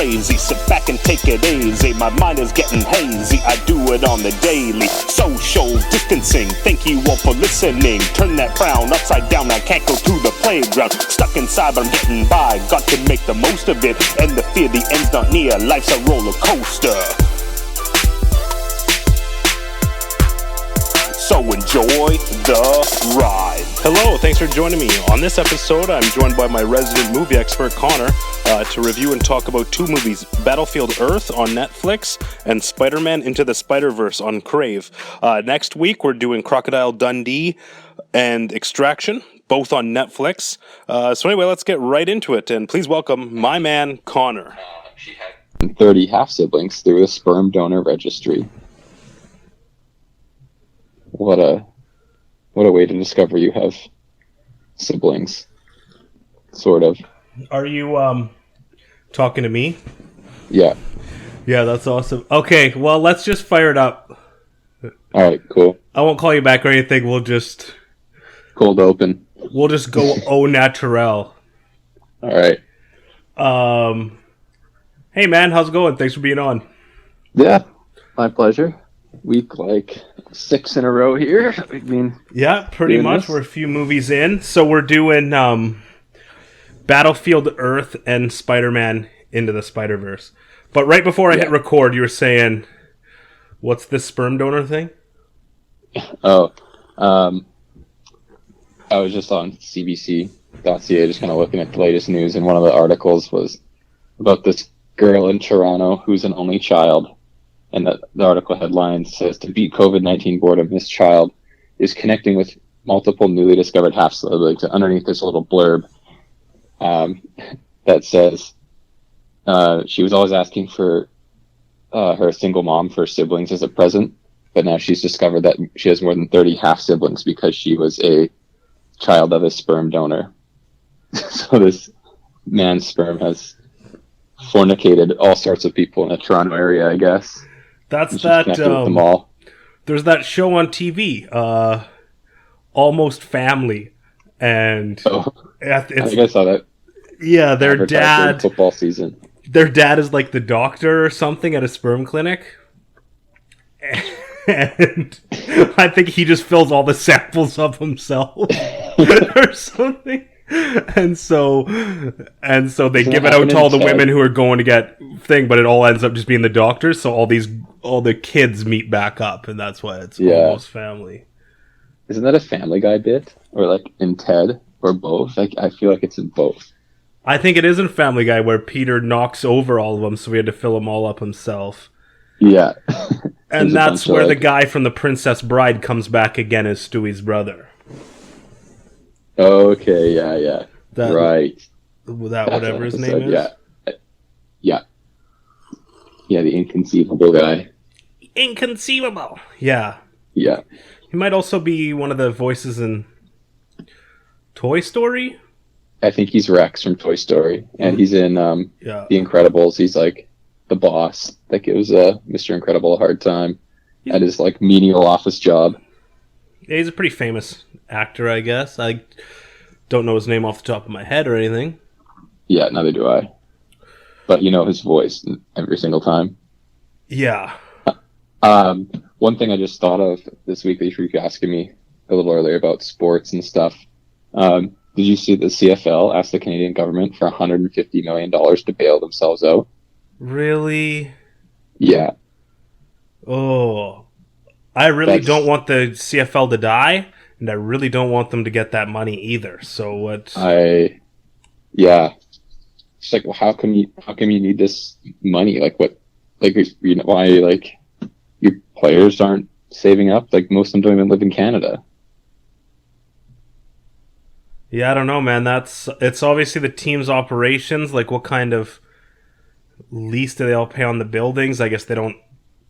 crazy. Sit back and take it easy. My mind is getting hazy. I do it on the daily. Social distancing. Thank you all for listening. Turn that frown upside down. I can't go to the playground. Stuck inside, but I'm getting by. Got to make the most of it. And the fear the end's not near. Life's a roller coaster. So enjoy the ride. Hello, thanks for joining me. On this episode, I'm joined by my resident movie expert, Connor, to review and talk about two movies, Battlefield Earth on Netflix and Spider-Man Into the Spider-Verse on Crave. Next week, we're doing Crocodile Dundee and Extraction, both on Netflix. So anyway, let's get right into it, and please welcome my man, Connor. She had 30 half-siblings through a sperm donor registry. What a way to discover you have siblings, sort of. Are you talking to me? Yeah. Yeah, that's awesome. Okay, well, let's just fire it up. All right, cool. I won't call you back or anything. We'll just Cold open. We'll just go au naturel. All right. Hey man, how's it going? Thanks for being on. Yeah, my pleasure. Week 6 in a row here. Yeah, pretty much. This. We're a few movies in. So we're doing Battlefield Earth and Spider-Man Into the Spider-Verse. But right before I hit record, you were saying, what's this sperm donor thing? Oh, I was just on CBC.ca just kind of looking at the latest news, and one of the articles was about this girl in Toronto who's an only child. And the article headline says, to beat COVID-19 boredom, this child is connecting with multiple newly discovered half-siblings. Underneath this little blurb that says she was always asking for her single mom for siblings as a present, but now she's discovered that she has more than 30 half-siblings because she was a child of a sperm donor. So this man's sperm has fornicated all sorts of people in the Toronto area, I guess. That's that. With them all. There's that show on TV, Almost Family, and I think I saw that. Yeah, their dad. Football season. Their dad is like the doctor or something at a sperm clinic, and I think he just fills all the samples up himself or something. And so they give it out to all the women who are going to get thing, but it all ends up just being the doctors. So all the kids meet back up, and that's why it's Almost Family. Isn't that a Family Guy bit, or like in Ted, or both? I feel like it's in both. I think it is in Family Guy where Peter knocks over all of them, so we had to fill them all up himself. Yeah, and that's where the guy from The Princess Bride comes back again as Stewie's brother. Okay, yeah. Right. That whatever his name is? Yeah, the inconceivable guy. Inconceivable! Yeah. Yeah. He might also be one of the voices in Toy Story? I think he's Rex from Toy Story, and he's in The Incredibles. He's like the boss that gives Mr. Incredible a hard time at his menial office job. Yeah, he's a pretty famous actor, I guess. I don't know his name off the top of my head or anything. Yeah, neither do I. But you know his voice every single time. Yeah. One thing I just thought of this week that you were asking me a little earlier about sports and stuff. Did you see the CFL asked the Canadian government for $150 million to bail themselves out? Really? Yeah. Oh. I really don't want the CFL to die, and I really don't want them to get that money either. So what? Yeah. It's like, well, how come you need this money? Why your players aren't saving up? Most of them don't even live in Canada. Yeah, I don't know, man. It's obviously the team's operations. What kind of lease do they all pay on the buildings? I guess they don't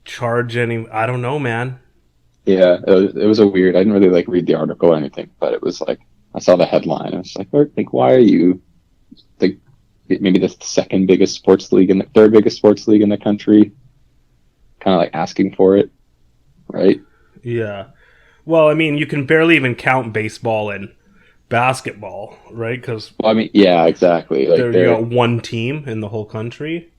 charge any. I don't know, man. Yeah, it was a weird. I didn't really read the article or anything, but it was I saw the headline. I was why are you maybe the second biggest sports league and the third biggest sports league in the country, kind of asking for it, right? Yeah. Well, I mean, you can barely even count baseball and basketball, right? Because yeah, exactly. you got one team in the whole country.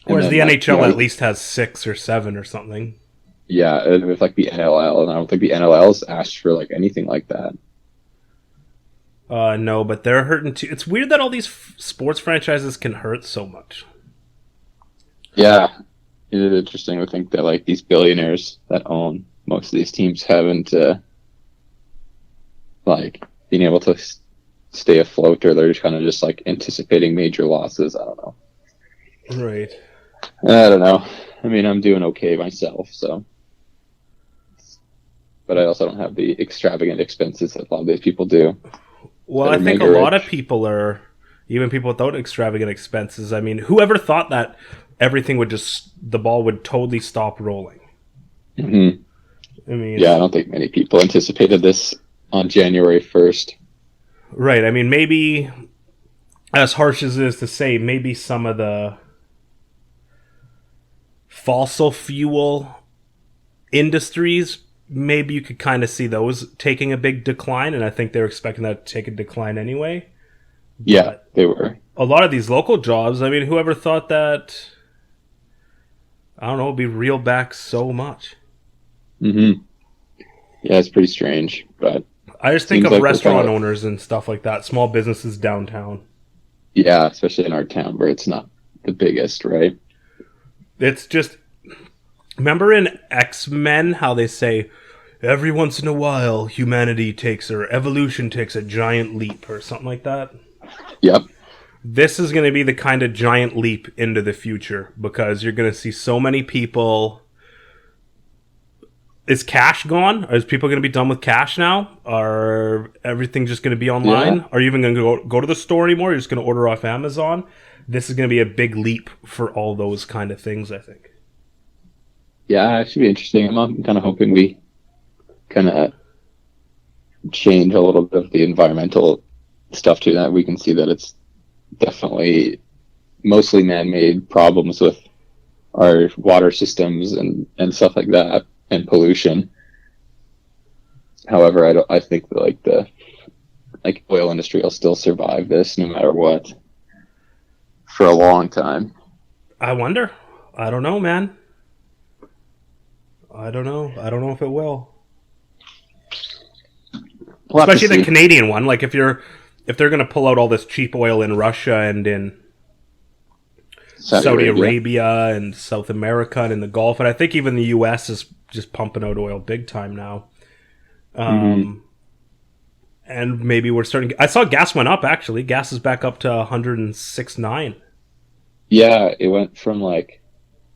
Whereas the NHL at least has 6 or 7 or something. Yeah, and with like the NLL, and I don't think the NLL's asked for like anything like that. No, but they're hurting too. It's weird that all these sports franchises can hurt so much. Yeah, it is interesting to think that like these billionaires that own most of these teams haven't like being able to stay afloat, or they're just kind of just like anticipating major losses. I don't know. Right. I don't know. I mean, I'm doing okay myself, so. But I also don't have the extravagant expenses that a lot of these people do. Well, I think a lot of people are, even people without extravagant expenses. I mean, whoever thought that everything would the ball would totally stop rolling? Mm-hmm. I mean, yeah, I don't think many people anticipated this on January 1st. Right. I mean, maybe, as harsh as it is to say, maybe some of the fossil fuel industries, maybe you could kind of see those taking a big decline, and I think they're expecting that to take a decline anyway. Yeah, but they were. A lot of these local jobs, I mean, whoever thought that, I don't know, would be reeled back so much. Mm-hmm. Yeah, it's pretty strange, but I just think of like restaurant owners and stuff like that, small businesses downtown. Yeah, especially in our town where it's not the biggest, right? It's just, remember in X-Men how they say, every once in a while humanity takes, or evolution takes a giant leap or something like that? Yep. This is going to be the kind of giant leap into the future, because you're going to see so many people. Is cash gone? Is people going to be done with cash now? Are everything just going to be online? Yeah. Are you even going to go to the store anymore? You're just going to order off Amazon? This is going to be a big leap for all those kind of things, I think. Yeah, it should be interesting. I'm kind of hoping we kind of change a little bit of the environmental stuff too, that we can see that it's definitely mostly man-made problems with our water systems and stuff like that, and pollution. However, I think that the oil industry will still survive this no matter what for a long time. I wonder. I don't know, man. I don't know if it will. Especially the Canadian one. Like if they're going to pull out all this cheap oil in Russia and in Saudi Arabia and South America and in the Gulf, and I think even the U.S. is just pumping out oil big time now. And maybe we're starting. I saw gas went up, actually. Gas is back up to 106.9. Yeah, it went from like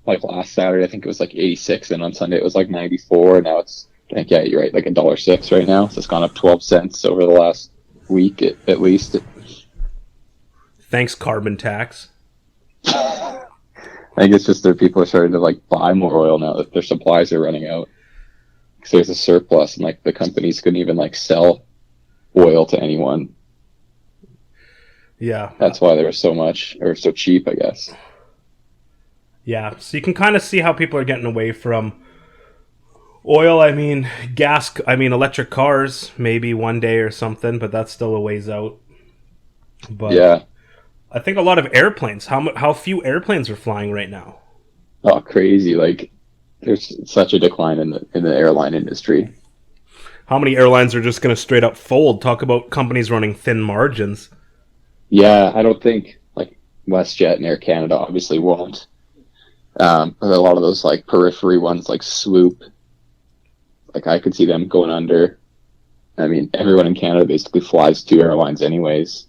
last Saturday, I think it was like 86, and on Sunday it was like 94. And now it's, I think, yeah, you're right, like $1.06 right now. So it's gone up 12 cents over the last week at least. Thanks, carbon tax. I think it's just that people are starting to like buy more oil now that their supplies are running out. Because there's a surplus, and like the companies couldn't even like sell oil to anyone. Yeah. That's why there was so much, or so cheap, I guess. Yeah, so you can kind of see how people are getting away from oil. I mean, gas, electric cars, maybe one day or something, but that's still a ways out. But yeah. I think a lot of airplanes, how few airplanes are flying right now? Oh, crazy. Like, there's such a decline in the airline industry. How many airlines are just going to straight up fold? Talk about companies running thin margins. Yeah, I don't think, like, WestJet and Air Canada obviously won't. But a lot of those, like, periphery ones, like Swoop, like, I could see them going under. I mean, everyone in Canada basically flies 2 airlines anyways.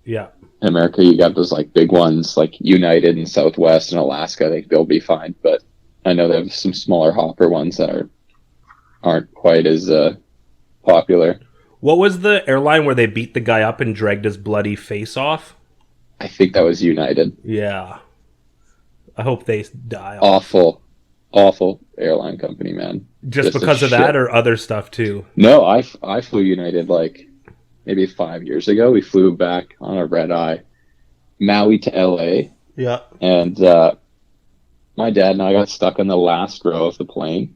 Yeah. In America, you got those, like, big ones, like United and Southwest and Alaska. I think they'll be fine. But I know they have some smaller hopper ones that aren't quite as popular. What was the airline where they beat the guy up and dragged his bloody face off? I think that was United. Yeah. I hope they die. Awful airline company, man. Just because of that, or other stuff too? No, I flew United like maybe 5 years ago. We flew back on a red eye, Maui to LA. Yeah. And my dad and I got stuck in the last row of the plane.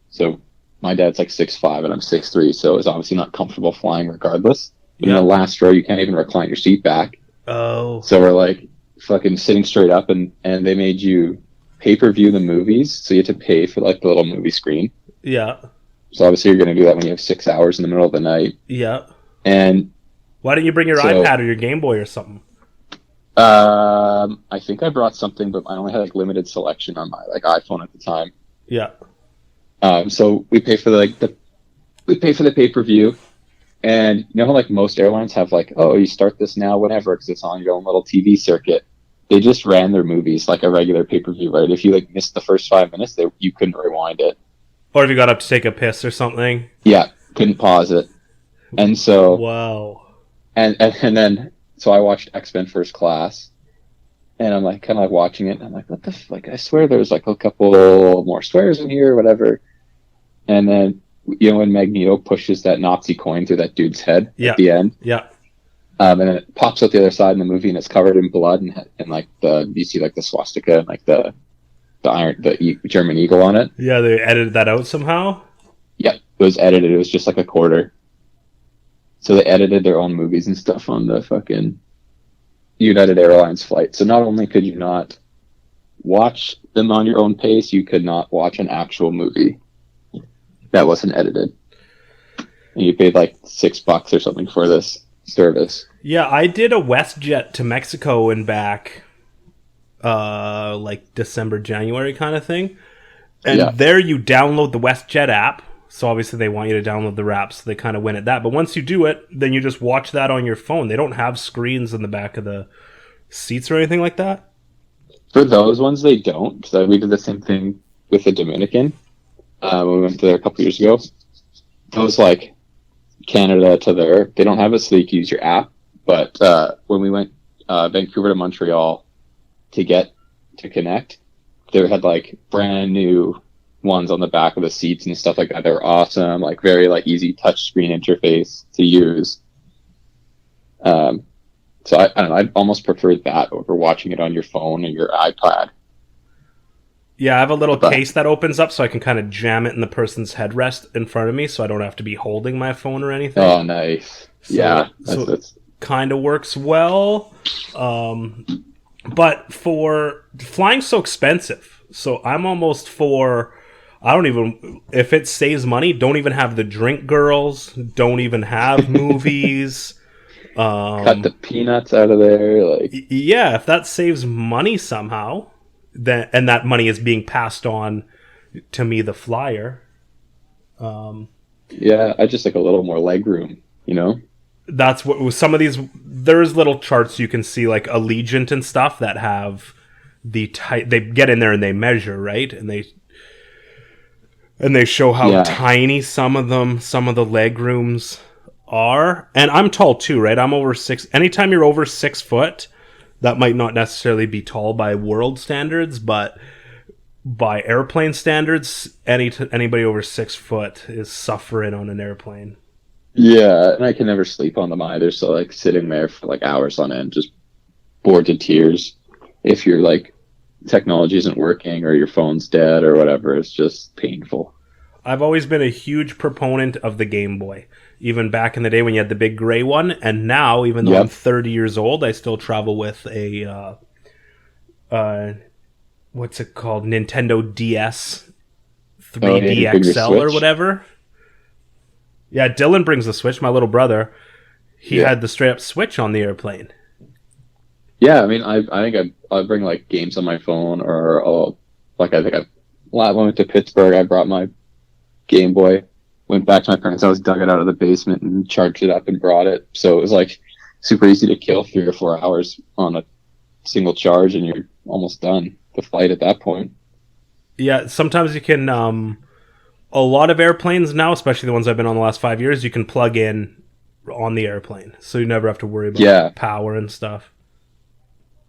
So my dad's like 6'5" and I'm 6'3", so it was obviously not comfortable flying regardless. But in the last row, you can't even recline your seat back. Oh. So we're like fucking sitting straight up, and they made you pay-per-view the movies, so you had to pay for like the little movie screen. Yeah. So obviously you're going to do that when you have 6 hours in the middle of the night. Yeah. And why didn't you bring your iPad or your Game Boy or something? I think I brought something, but I only had like limited selection on my like iPhone at the time. Yeah. So we pay for the pay-per-view, and you know how like most airlines have like, oh, you start this now, whenever, because it's on your own little TV circuit. They just ran their movies like a regular pay-per-view, right? If you like missed the first 5 minutes, you couldn't rewind it. Or if you got up to take a piss or something. Yeah, couldn't pause it. And so wow. And then so I watched X-Men First Class, and I'm like kind of like watching it, and I'm like, what the like? I swear there's like a couple more swears in here, or whatever. And then when Magneto pushes that Nazi coin through that dude's head at the end. Yeah. And then it pops out the other side in the movie, and it's covered in blood, and like you see like the swastika and like the German eagle on it. Yeah, they edited that out somehow. Yeah, it was edited. It was just like a quarter. So they edited their own movies and stuff on the fucking United Airlines flight. So not only could you not watch them on your own pace, you could not watch an actual movie that wasn't edited. And you paid like $6 or something for this service. Yeah, I did a WestJet to Mexico and back, like December, January kind of thing. And there you download the WestJet app. So obviously they want you to download the app, so they kind of win at that. But once you do it, then you just watch that on your phone. They don't have screens in the back of the seats or anything like that. For those ones, they don't. Because we did the same thing with the Dominican when we went there a couple years ago. Those like Canada to there, they don't have it, so you can use your app. But when we went Vancouver to Montreal to connect, they had like brand new ones on the back of the seats and stuff like that. They're awesome, like very like easy touch screen interface to use. So I don't know, I'd almost prefer that over watching it on your phone or your iPad. Yeah, I have a little case that opens up so I can kind of jam it in the person's headrest in front of me, so I don't have to be holding my phone or anything. Oh, nice. So, yeah, that's kind of works well. But for flying's so expensive, so I'm almost for. I don't even, if it saves money, don't even have the drink girls, don't even have movies. Cut the peanuts out of there. Like, yeah, if that saves money somehow, and that money is being passed on to me, the flyer. Yeah, I just like a little more leg room, That's what some of these, there's little charts you can see, like Allegiant and stuff that have they get in there and they measure, right? And they show how tiny some of the leg rooms are. And I'm tall too, right? I'm over 6. Anytime you're over 6 foot, that might not necessarily be tall by world standards, but by airplane standards, anybody over 6 foot is suffering on an airplane. Yeah, and I can never sleep on them either. So like sitting there for like hours on end, just bored to tears. If you're like technology isn't working or your phone's dead or whatever, it's just painful. I've always been a huge proponent of the Game Boy, even back in the day when you had the big gray one, and now even though I'm 30 years old, I still travel with a what's it called, Nintendo DS 3D XL or whatever. Yeah, Dylan brings the Switch, my little brother. He had the straight up Switch on the airplane. Yeah, I mean, I think I bring like games on my phone, or I went to Pittsburgh. I brought my Game Boy, went back to my parents' house, dug it out of the basement, and charged it up and brought it. So it was like super easy to kill 3 or 4 hours on a single charge, and you're almost done the flight at that point. Yeah, sometimes you can. A lot of airplanes now, especially the ones I've been on the last 5 years, you can plug in on the airplane, so you never have to worry about power and stuff.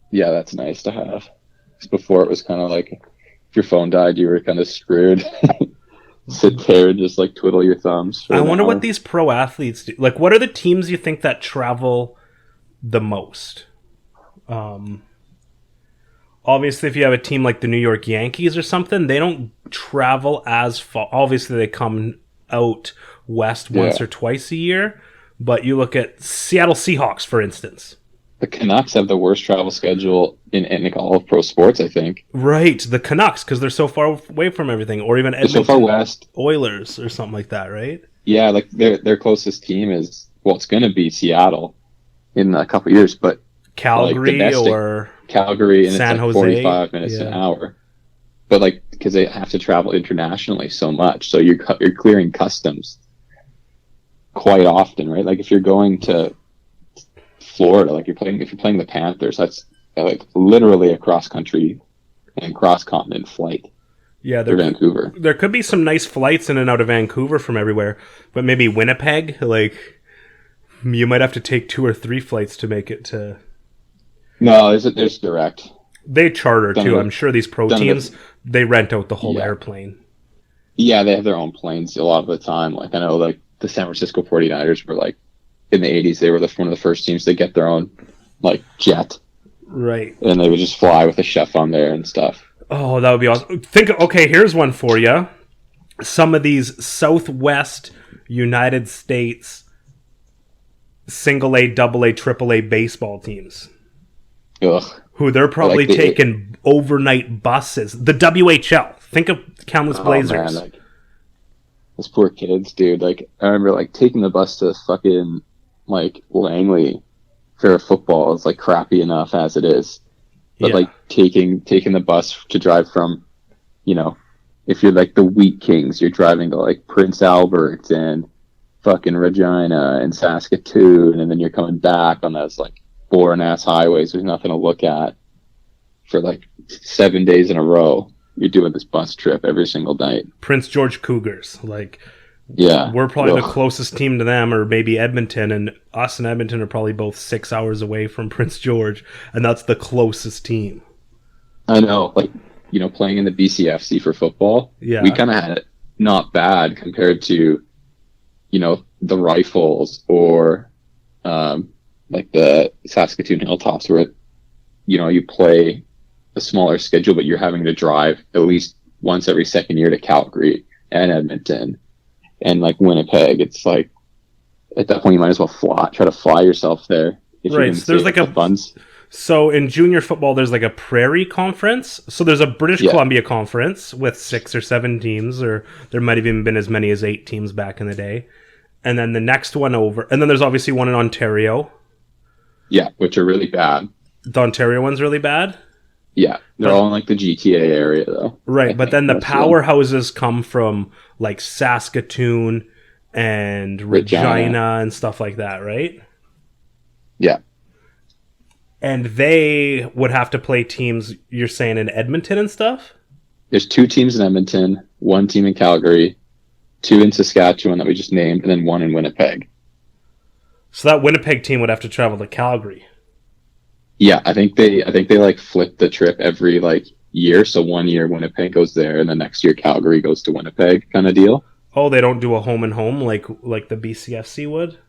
Yeah, that's nice to have. Because before it was kind of like, if your phone died, you were kind of screwed. Sit there and just like twiddle your thumbs. I wonder what these pro athletes do. Like, what are the teams you think that travel the most? Obviously, if you have a team like the New York Yankees or something, they don't travel as far. Obviously, they come out west once or twice a year. But you look at Seattle Seahawks, for instance. The Canucks have the worst travel schedule in all of pro sports, I think. Right, the Canucks, because they're so far away from everything, or even Edmonton They're so far west. Oilers or something like that, right? Yeah, like their closest team is, well, it's going to be Seattle in a couple of years, but Calgary like or Calgary, and San it's like Jose. 45 minutes an hour. But like, because they have to travel internationally so much, so you're clearing customs quite often, right? Like if you're going to Florida, like if you're playing the Panthers, that's like literally a cross country and cross continent flight. Yeah, to Vancouver. There could be some nice flights in and out of Vancouver from everywhere, but maybe Winnipeg, like you might have to take 2 or 3 flights to make it to. No, there's direct. They charter too. I'm sure these pro teams they rent out the whole airplane. Yeah, they have their own planes a lot of the time. Like I know, like the San Francisco 49ers were like in the 80s. They were one of the first teams to get their own like jet. Right. And they would just fly with a chef on there and stuff. Oh, that would be awesome. Okay, here's one for you. Some of these Southwest United States single A, double A, triple A baseball teams. Ugh. Who they're probably taking overnight buses. The WHL. Think of Kamloops Blazers. Man, like, those poor kids, dude. Like I remember like taking the bus to fucking like Langley for football is like crappy enough as it is. But like taking the bus to drive from, you know, if you're like the Wheat Kings, you're driving to like Prince Albert and fucking Regina and Saskatoon, and then you're coming back on those like boring ass highways. There's nothing to look at for like 7 days in a row. You're doing this bus trip every single night. Prince George Cougars, like. Yeah, we're probably the closest team to them, or maybe Edmonton, and us and Edmonton are probably both 6 hours away from Prince George, and that's the closest team. I know, like, you know, playing in the BCFC for football, we kind of had it not bad compared to, you know, the Rifles or like the Saskatoon Hilltops, where, you know, you play a smaller schedule, but you're having to drive at least once every second year to Calgary and Edmonton. And like Winnipeg, it's like at that point you might as well try to fly yourself there. Right. So there's like funds. So in junior football, there's like a Prairie Conference. So there's a British Columbia Conference with 6 or 7 teams, or there might have even been as many as 8 teams back in the day. And then the next one over, and then there's obviously one in Ontario. Yeah, which are really bad. The Ontario one's really bad. Yeah, they're all in like the GTA area though. Right, but then the powerhouses come from like Saskatoon and Regina and stuff like that, right? Yeah. And they would have to play teams, you're saying, in Edmonton and stuff? There's 2 teams in Edmonton, 1 team in Calgary, 2 in Saskatchewan that we just named, and then 1 in Winnipeg. So that Winnipeg team would have to travel to Calgary. Yeah, I think they like flip the trip every like year. So 1 year Winnipeg goes there, and the next year Calgary goes to Winnipeg, kind of deal. Oh, they don't do a home and home like the BCFC would?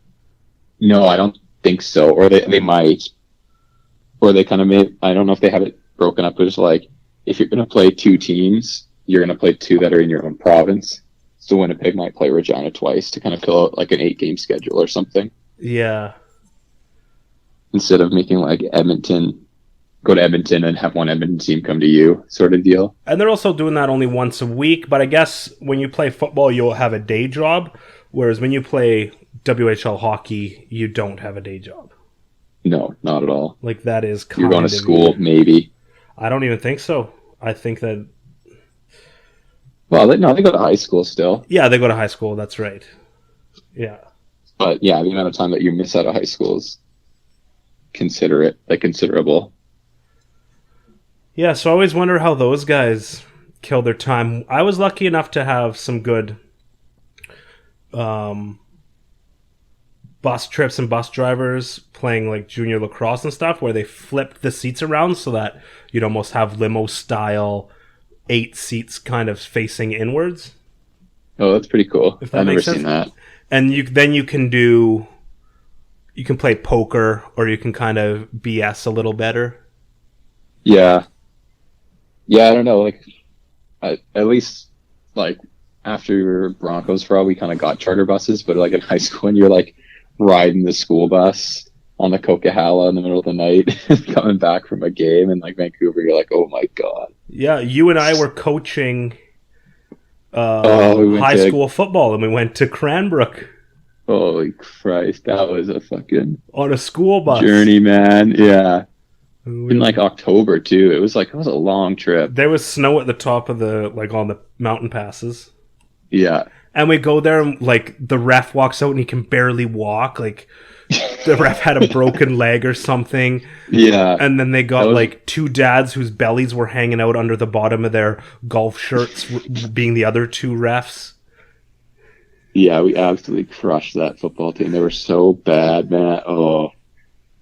No, I don't think so. Or they might, or they kind of made. I don't know if they have it broken up. But it's like if you're gonna play 2 teams, you're gonna play 2 that are in your own province. So Winnipeg might play Regina twice to kind of fill out like an 8-game schedule or something. Yeah. Instead of making like go to Edmonton and have one Edmonton team come to you sort of deal. And they're also doing that only once a week, but I guess when you play football, you'll have a day job, whereas when you play WHL hockey, you don't have a day job. No, not at all. Like that is kind You're going to school, maybe. I don't even think so. I think that... Well, they go to high school still. Yeah, they go to high school, that's right. Yeah. But yeah, the amount of time that you miss out of high school is considerable. Yeah, so I always wonder how those guys kill their time. I was lucky enough to have some good bus trips and bus drivers playing like junior lacrosse and stuff, where they flipped the seats around so that you'd almost have limo style 8 seats kind of facing inwards. Oh, that's pretty cool. I've never seen that. And you can play poker, or you can kind of BS a little better. Yeah. Yeah, I don't know. Like, at least, like, after we were Broncos for all, we kind of got charter buses, but, like, in high school, when you're, like, riding the school bus on the Coquihalla in the middle of the night, coming back from a game in like Vancouver. You're like, oh my god. Yeah, you and I were coaching We high school football, and we went to Cranbrook. Holy Christ, that was a fucking on a school bus journey, man. Yeah, in like October too. It was a long trip. There was snow at the top of on the mountain passes. Yeah, and we go there, and like the ref walks out, and he can barely walk. Like the ref had a broken leg or something. Yeah, and then they got like two dads whose bellies were hanging out under the bottom of their golf shirts, being the other two refs. Yeah, we absolutely crushed that football team. They were so bad, man. Oh,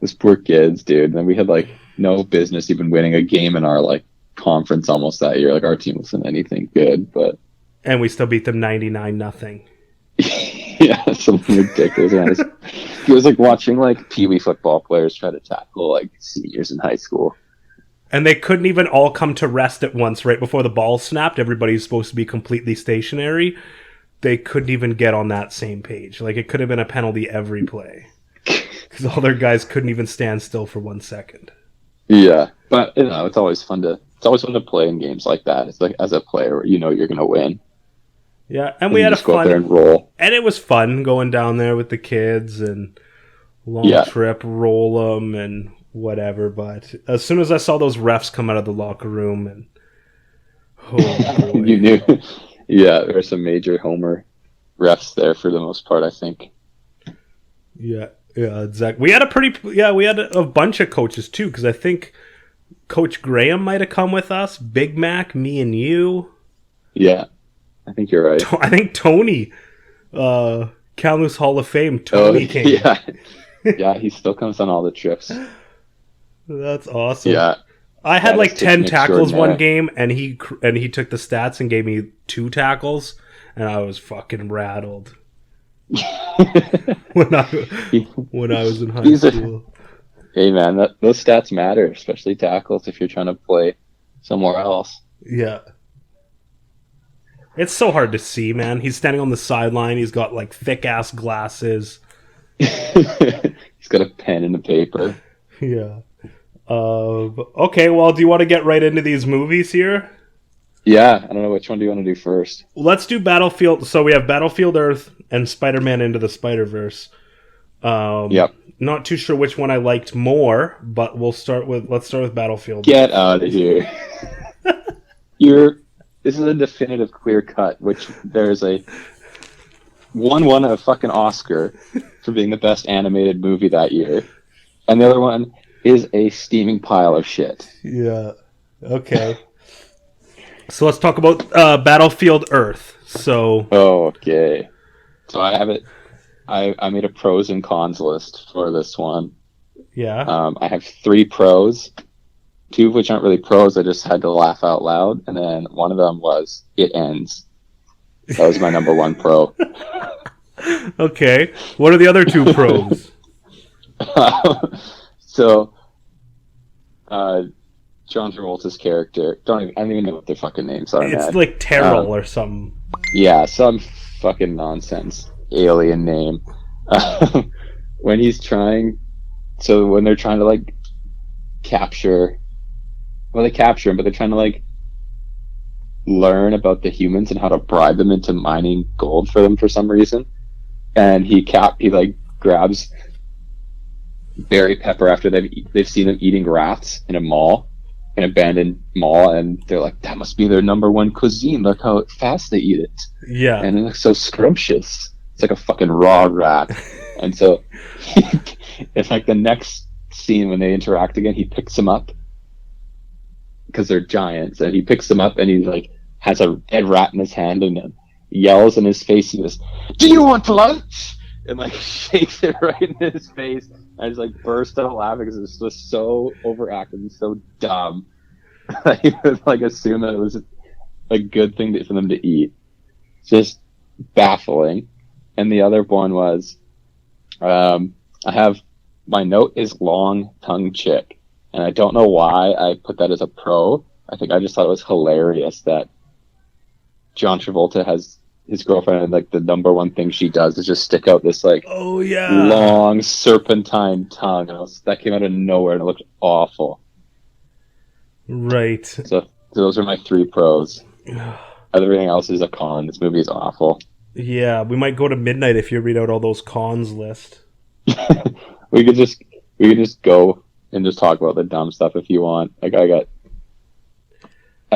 those poor kids, dude. And then we had like no business even winning a game in our like conference almost that year. Like our team wasn't anything good, and we still beat them 99-0. Yeah, something ridiculous. Man. It was like watching like Pee-wee football players try to tackle like seniors in high school. And they couldn't even all come to rest at once right before the ball snapped. Everybody's supposed to be completely stationary. They couldn't even get on that same page. Like, it could have been a penalty every play. Because all their guys couldn't even stand still for 1 second. Yeah, but, it's always fun to play in games like that. It's like, as a player, you're going to win. Yeah, and we had a fun... go out there and roll. And it was fun going down there with the kids and long trip, roll them and whatever. But as soon as I saw those refs come out of the locker room and... Oh, boy. You knew... Yeah, there were some major homer refs there for the most part, I think. Yeah, exactly. We had a bunch of coaches too, because I think Coach Graham might have come with us. Big Mac, me, and you. Yeah, I think you're right. I think Tony, Kamloops Hall of Fame, Tony came. Yeah, yeah, he still comes on all the trips. That's awesome. Yeah. I had like 10 tackles one game, and he took the stats and gave me 2 tackles, and I was fucking rattled when I was in high school. Hey man, those stats matter, especially tackles if you're trying to play somewhere else. Yeah, it's so hard to see, man. He's standing on the sideline. He's got like thick ass glasses. He's got a pen and a paper. Yeah. Okay, well, do you want to get right into these movies here? Yeah, I don't know, which one do you want to do first? Let's do Battlefield. So we have Battlefield Earth and Spider-Man Into the Spider-Verse. Yep. Not too sure which one I liked more, but let's start with Battlefield. Get out of here. This is a definitive clear cut, which there's a won a fucking Oscar for being the best animated movie that year. And the other one is a steaming pile of shit. Yeah. Okay. So let's talk about Battlefield Earth. So. Okay. So I have it. I made a pros and cons list for this one. Yeah. I have 3 pros, 2 of which aren't really pros. I just had to laugh out loud, and then one of them was it ends. That was my number 1 pro. Okay. What are the other 2 pros? So, John Travolta's character, I don't even know what their fucking names are. It's like Terrell or something. Yeah, some fucking nonsense alien name. When they're trying to like capture, well, they capture him, but they're trying to like learn about the humans and how to bribe them into mining gold for them for some reason. And he like grabs Barry Pepper after they've seen him eating rats in an abandoned mall, and they're like, that must be their number 1 cuisine. Look how fast they eat it. Yeah. And it looks so scrumptious. It's like a fucking raw rat. And so it's like the next scene when they interact again, he picks them up because they're giants, and he picks them up and he like has a dead rat in his hand and yells in his face. He goes, "Do you want lunch?" And like shakes it right in his face. I just like burst out laughing because it was just so overacted and so dumb. I would like assume that it was a good thing for them to eat. Just baffling. And the other one was, I have my note is long tongue chick, and I don't know why I put that as a pro. I think I just thought it was hilarious that John Travolta has his girlfriend, and like the number one thing she does is just stick out this like Oh yeah, long serpentine tongue, and that came out of nowhere, and it looked awful. right. So those are my 3 pros. Everything else is a con. This movie is awful. Yeah, we might go to midnight if you read out all those cons list. we could just go and just talk about the dumb stuff if you want. Like I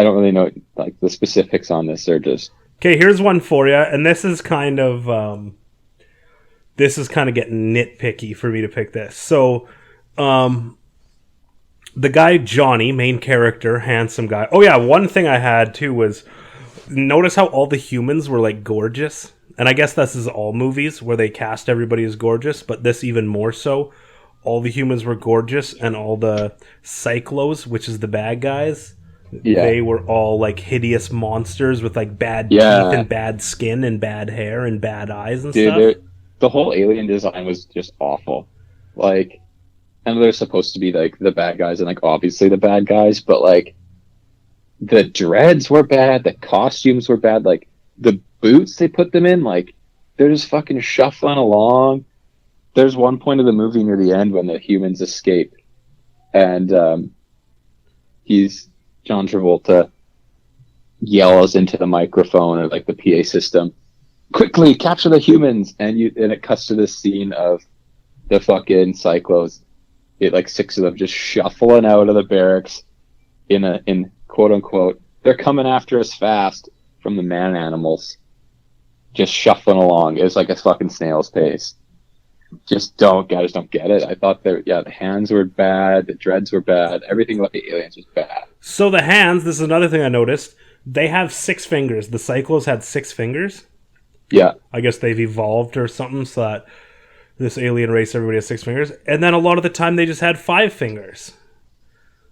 don't really know like the specifics on this. They're just Okay, here's one for you, and this is kind of getting nitpicky for me to pick this. So, the guy Johnny, main character, handsome guy. Oh yeah, one thing I had too was notice how all the humans were like gorgeous, and I guess this is all movies where they cast everybody as gorgeous, but this even more so. All the humans were gorgeous, and all the cyclos, which is the bad guys. Yeah. They were all like hideous monsters with like bad teeth and bad skin and bad hair and bad eyes and stuff. The whole alien design was just awful. Like, and they're supposed to be like the bad guys and like obviously the bad guys, but like the dreads were bad, the costumes were bad, like the boots they put them in, like they're just fucking shuffling along. There's one point of the movie near the end when the humans escape, and John Travolta yells into the microphone or like the PA system, "Quickly capture the humans!" And it cuts to this scene of the fucking cyclos, like 6 of them just shuffling out of the barracks in quote unquote, they're coming after us fast from the man animals, just shuffling along. It was like a fucking snail's pace. Just don't get it. I thought the hands were bad, the dreads were bad, everything about the aliens was bad. So the hands, this is another thing I noticed, they have 6 fingers. The cyclos had 6 fingers. Yeah. I guess they've evolved or something so that this alien race, everybody has 6 fingers. And then a lot of the time they just had 5 fingers.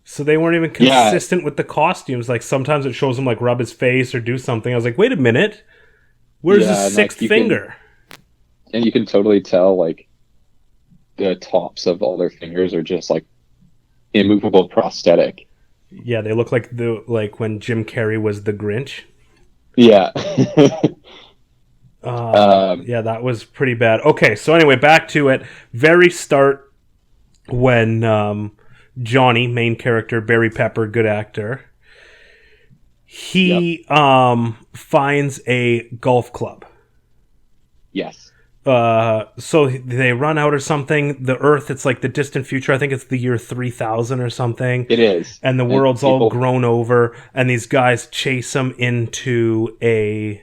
So they weren't even consistent with the costumes. Like sometimes it shows them like rub his face or do something. I was like, wait a minute, where's the 6th finger? And you can totally tell, like, the tops of all their fingers are just, like, immovable prosthetic. Yeah, they look like when Jim Carrey was the Grinch. Yeah. Yeah, that was pretty bad. Okay, so anyway, back to it. Very start when Johnny, main character, Barry Pepper, good actor, he finds a golf club. Yes. So they run out or something. The Earth, it's like the distant future. I think it's the year 3000 or something. It is. And the world's all grown over. And these guys chase him into a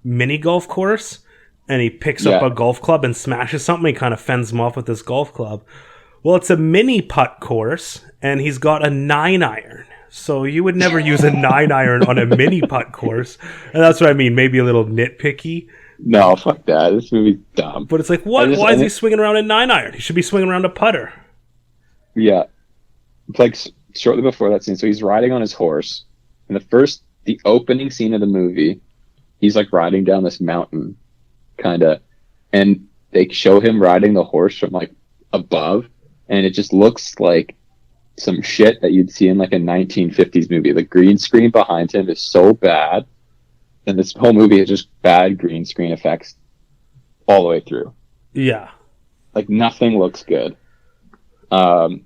mini golf course. And he picks up a golf club and smashes something. He kind of fends them off with this golf club. Well, it's a mini putt course. And he's got a 9-iron. So you would never use a 9-iron on a mini putt course. And that's what I mean. Maybe a little nitpicky. No, fuck that. This movie's dumb. But it's like, what? Why is he swinging around a 9-iron? He should be swinging around a putter. Yeah. It's like shortly before that scene. So he's riding on his horse. And the opening scene of the movie, he's like riding down this mountain, kind of. And they show him riding the horse from like above. And it just looks like some shit that you'd see in like a 1950s movie. The green screen behind him is so bad. And this whole movie is just bad green screen effects all the way through. Yeah. Like nothing looks good. And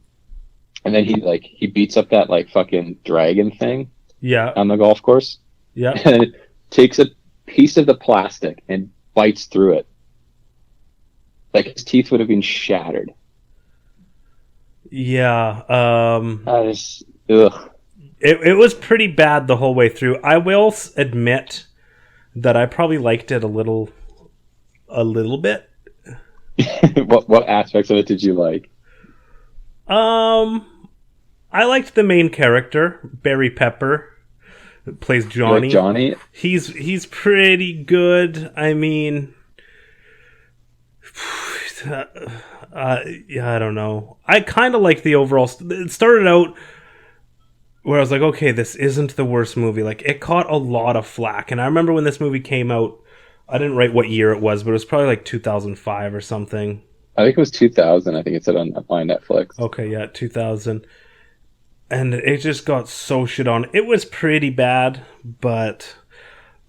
then he beats up that like fucking dragon thing. Yeah. On the golf course. Yeah. And it takes a piece of the plastic and bites through it. Like his teeth would have been shattered. Yeah. Ugh. It was pretty bad the whole way through. I will admit that I probably liked it a little bit. What aspects of it did you like? I liked the main character, Barry Pepper, who plays Johnny. Like Johnny? He's pretty good. I mean, I don't know. I kind of like the overall. It started out where I was like, okay, this isn't the worst movie. Like, it caught a lot of flack. And I remember when this movie came out, I didn't write what year it was, but it was probably like 2005 or something. I think it was 2000. I think it said on Netflix. Okay, yeah, 2000. And it just got so shit on. It was pretty bad, but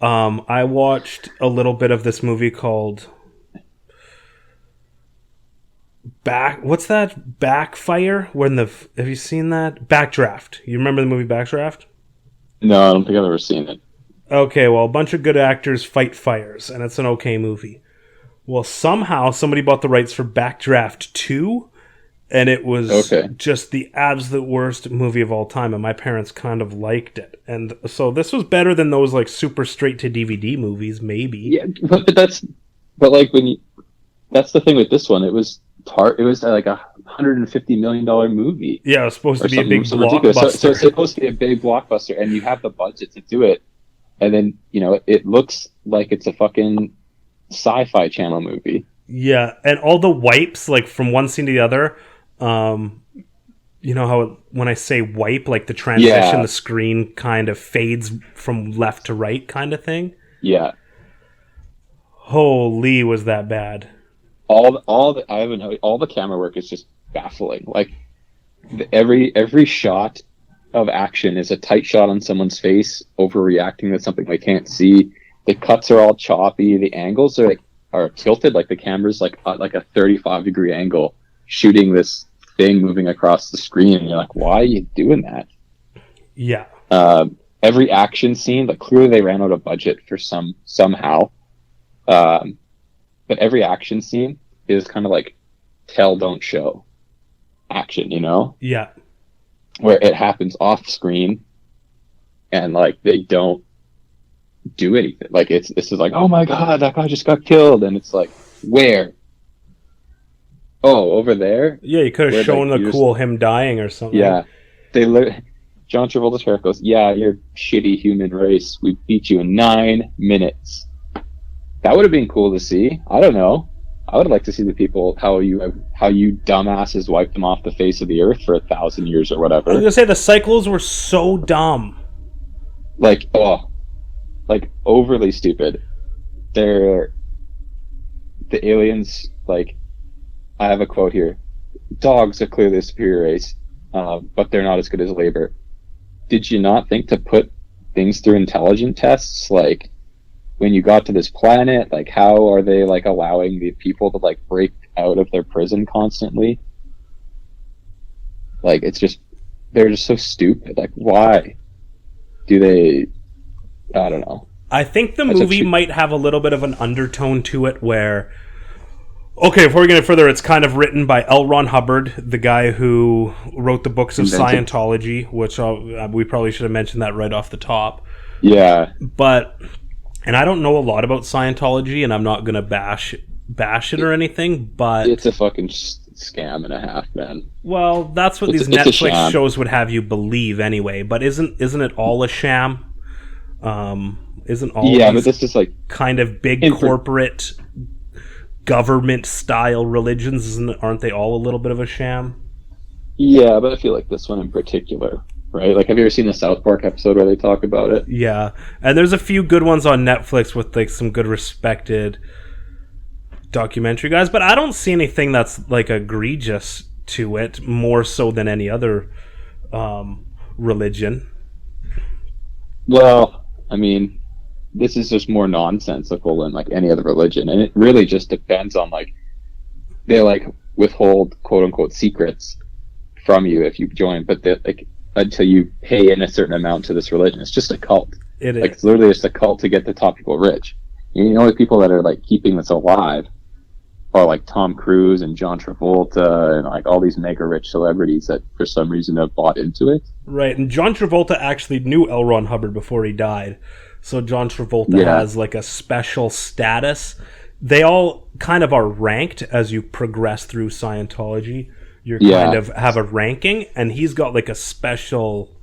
I watched a little bit of this movie called What's that? Backfire? Have you seen that? Backdraft. You remember the movie Backdraft? No, I don't think I've ever seen it. Okay, well, a bunch of good actors fight fires, and it's an okay movie. Well, somehow somebody bought the rights for Backdraft 2, and it was just the absolute worst movie of all time, and my parents kind of liked it. And so this was better than those like super straight to DVD movies, maybe. Yeah, but like that's the thing with this one. It was like $150 million movie. Yeah, it was supposed to be a big blockbuster. So it's supposed to be a big blockbuster, and you have the budget to do it, and then it looks like it's a fucking Sci-Fi Channel movie. Yeah, and all the wipes, like from one scene to the other. You know how when I say wipe, like the transition, the screen kind of fades from left to right, kind of thing. Yeah. Holy, was that bad? All the camera work is just baffling. Like every shot of action is a tight shot on someone's face, overreacting to something they can't see. The cuts are all choppy. The angles are tilted, like the camera's like a 35-degree angle, shooting this thing moving across the screen, and you're like, why are you doing that? Yeah. Every action scene, like clearly they ran out of budget for somehow. But every action scene is kind of like tell, don't show action, Yeah. Where it happens off screen and like they don't do anything. Like this is like, oh my god, that guy just got killed, and it's like, where? Oh, over there? Yeah, you could have shown him dying or something. Yeah. John Travolta's hair goes, yeah, you're shitty human race. We beat you in 9 minutes. That would have been cool to see. I don't know. I would like to see the people, how you dumbasses wiped them off the face of the earth for 1,000 years or whatever. I was going to say, the cycles were so dumb. Like overly stupid. The aliens, like, I have a quote here. Dogs are clearly a superior race, but they're not as good as labor. Did you not think to put things through intelligence tests? Like, when you got to this planet, like, how are they, like, allowing the people to, like, break out of their prison constantly? Like, they're just so stupid. Like, why do they, I don't know. I think the movie might have a little bit of an undertone to it where, okay, before we get any further, it's kind of written by L. Ron Hubbard, the guy who wrote the books of Scientology, which we probably should have mentioned that right off the top. Yeah. And I don't know a lot about Scientology, and I'm not going to bash it or anything, but it's a fucking scam and a half, man. Well, that's what these Netflix shows would have you believe anyway, but isn't it all a sham? Isn't all but this is like kind of big corporate government style religions, aren't they all a little bit of a sham? Yeah, but I feel like this one in particular, right? Like, have you ever seen the South Park episode where they talk about it? Yeah, and there's a few good ones on Netflix with like some good respected documentary guys, but I don't see anything that's like egregious to it, more so than any other religion. Well, I mean, this is just more nonsensical than like any other religion, and it really just depends on, like, they like withhold quote unquote secrets from you if you join, but like until you pay in a certain amount to this religion. It's just a cult. It's literally just a cult to get the top people rich. The only people that are like keeping this alive are like Tom Cruise and John Travolta and like all these mega rich celebrities that for some reason have bought into it. Right, and John Travolta actually knew L. Ron Hubbard before he died. So John Travolta has like a special status. They all kind of are ranked as you progress through Scientology. You kind of have a ranking, and he's got like a special...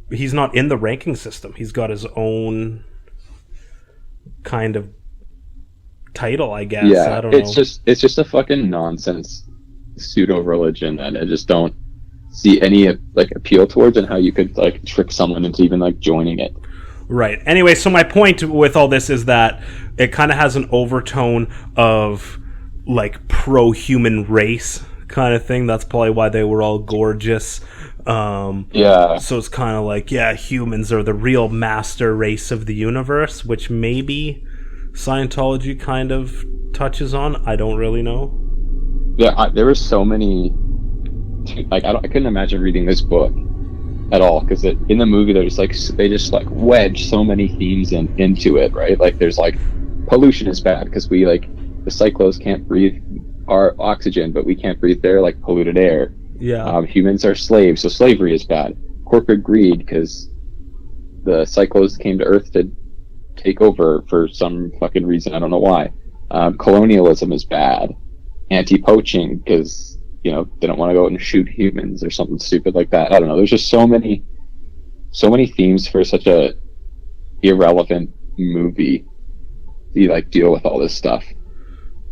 He's not in the ranking system. He's got his own kind of title, I guess. Yeah, I don't know. It's just a fucking nonsense pseudo-religion, and I just don't see any like appeal towards and how you could like trick someone into even like joining it. Right. Anyway, so my point with all this is that it kind of has an overtone of like pro-human race kind of thing. That's probably why they were all gorgeous. Yeah. So it's kind of like, yeah, humans are the real master race of the universe, which maybe Scientology kind of touches on. I don't really know. Yeah, there were so many. Like I couldn't imagine reading this book at all, because in the movie they just wedge so many themes into it, right? Like there's like pollution is bad because we like the cyclones can't breathe our oxygen, but we can't breathe their like polluted air. Yeah. Humans are slaves, so slavery is bad. Corporate greed, because the cyclones came to Earth to take over for some fucking reason, I don't know why. Colonialism is bad. Anti-poaching, because they don't want to go out and shoot humans or something stupid like that. I don't know. There's just so many themes for such a irrelevant movie. You like deal with all this stuff.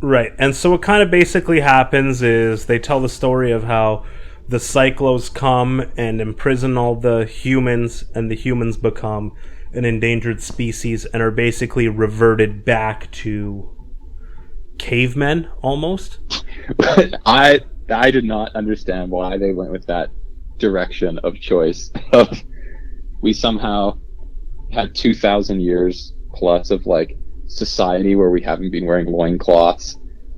Right. And so what kind of basically happens is they tell the story of how the cyclones come and imprison all the humans, and the humans become an endangered species and are basically reverted back to cavemen almost. I did not understand why they went with that direction of choice. We somehow had 2,000 years plus of like society where we haven't been wearing loincloths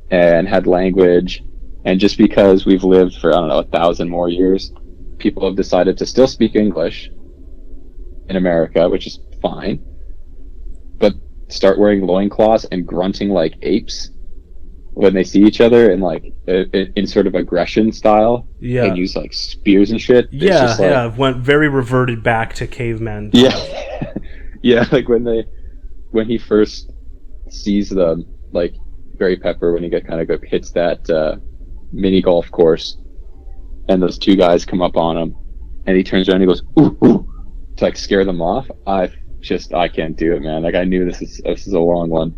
and had language, and just because we've lived for 1,000 more years, people have decided to still speak English in America, which is fine, but start wearing loincloths and grunting like apes when they see each other, and like in sort of aggression style. Yeah. And use like spears and shit. Went very reverted back to cavemen. Yeah. Yeah, like when he first sees them, like Barry Pepper, when he hits that mini golf course, and those two guys come up on him, and he turns around and he goes, ooh, ooh, to like scare them off. I can't do it, man. Like I knew this is a long one.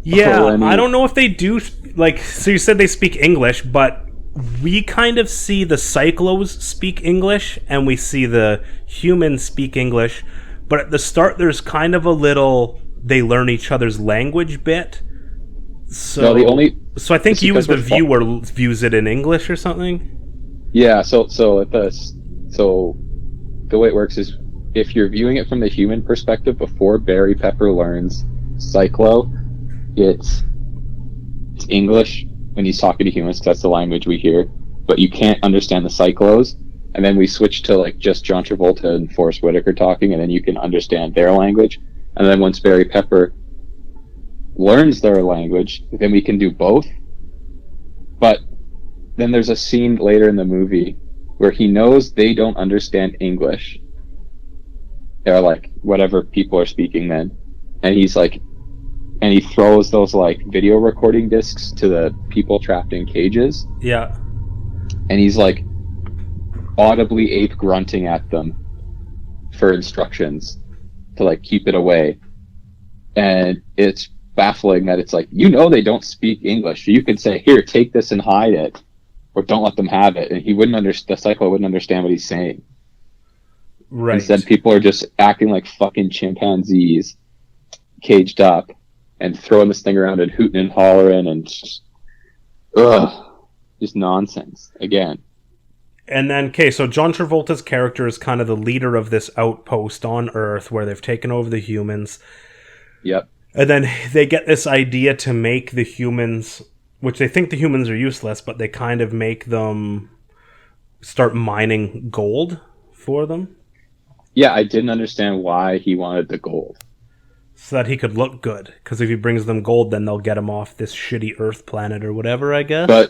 Yeah, I don't know if they do, like, so you said they speak English, but we kind of see the cyclones speak English, and we see the humans speak English, but at the start there's kind of a little, they learn each other's language bit. So, no, so I think you as the viewer views it in English or something? Yeah, so the way it works is, if you're viewing it from the human perspective, before Barry Pepper learns Cyclo, it's English when he's talking to humans, 'cause that's the language we hear, but you can't understand the Cyclos. And then we switch to like just John Travolta and Forrest Whitaker talking, and then you can understand their language. And then once Barry Pepper learns their language, then we can do both. But then there's a scene later in the movie where he knows they don't understand English. They're like whatever people are speaking then, and he throws those like video recording discs to the people trapped in cages. Yeah. And he's like audibly ape grunting at them for instructions to like keep it away. And it's baffling that it's like, they don't speak English. You could say, here, take this and hide it, or don't let them have it. And he wouldn't understand, the cyclo wouldn't understand what he's saying. Right. Instead, people are just acting like fucking chimpanzees, caged up, and throwing this thing around and hooting and hollering, and just nonsense again. And then, okay, so John Travolta's character is kind of the leader of this outpost on Earth where they've taken over the humans. Yep. And then they get this idea to make the humans, which they think the humans are useless, but they kind of make them start mining gold for them. Yeah, I didn't understand why he wanted the gold. So that he could look good. Because if he brings them gold, then they'll get him off this shitty Earth planet or whatever, I guess.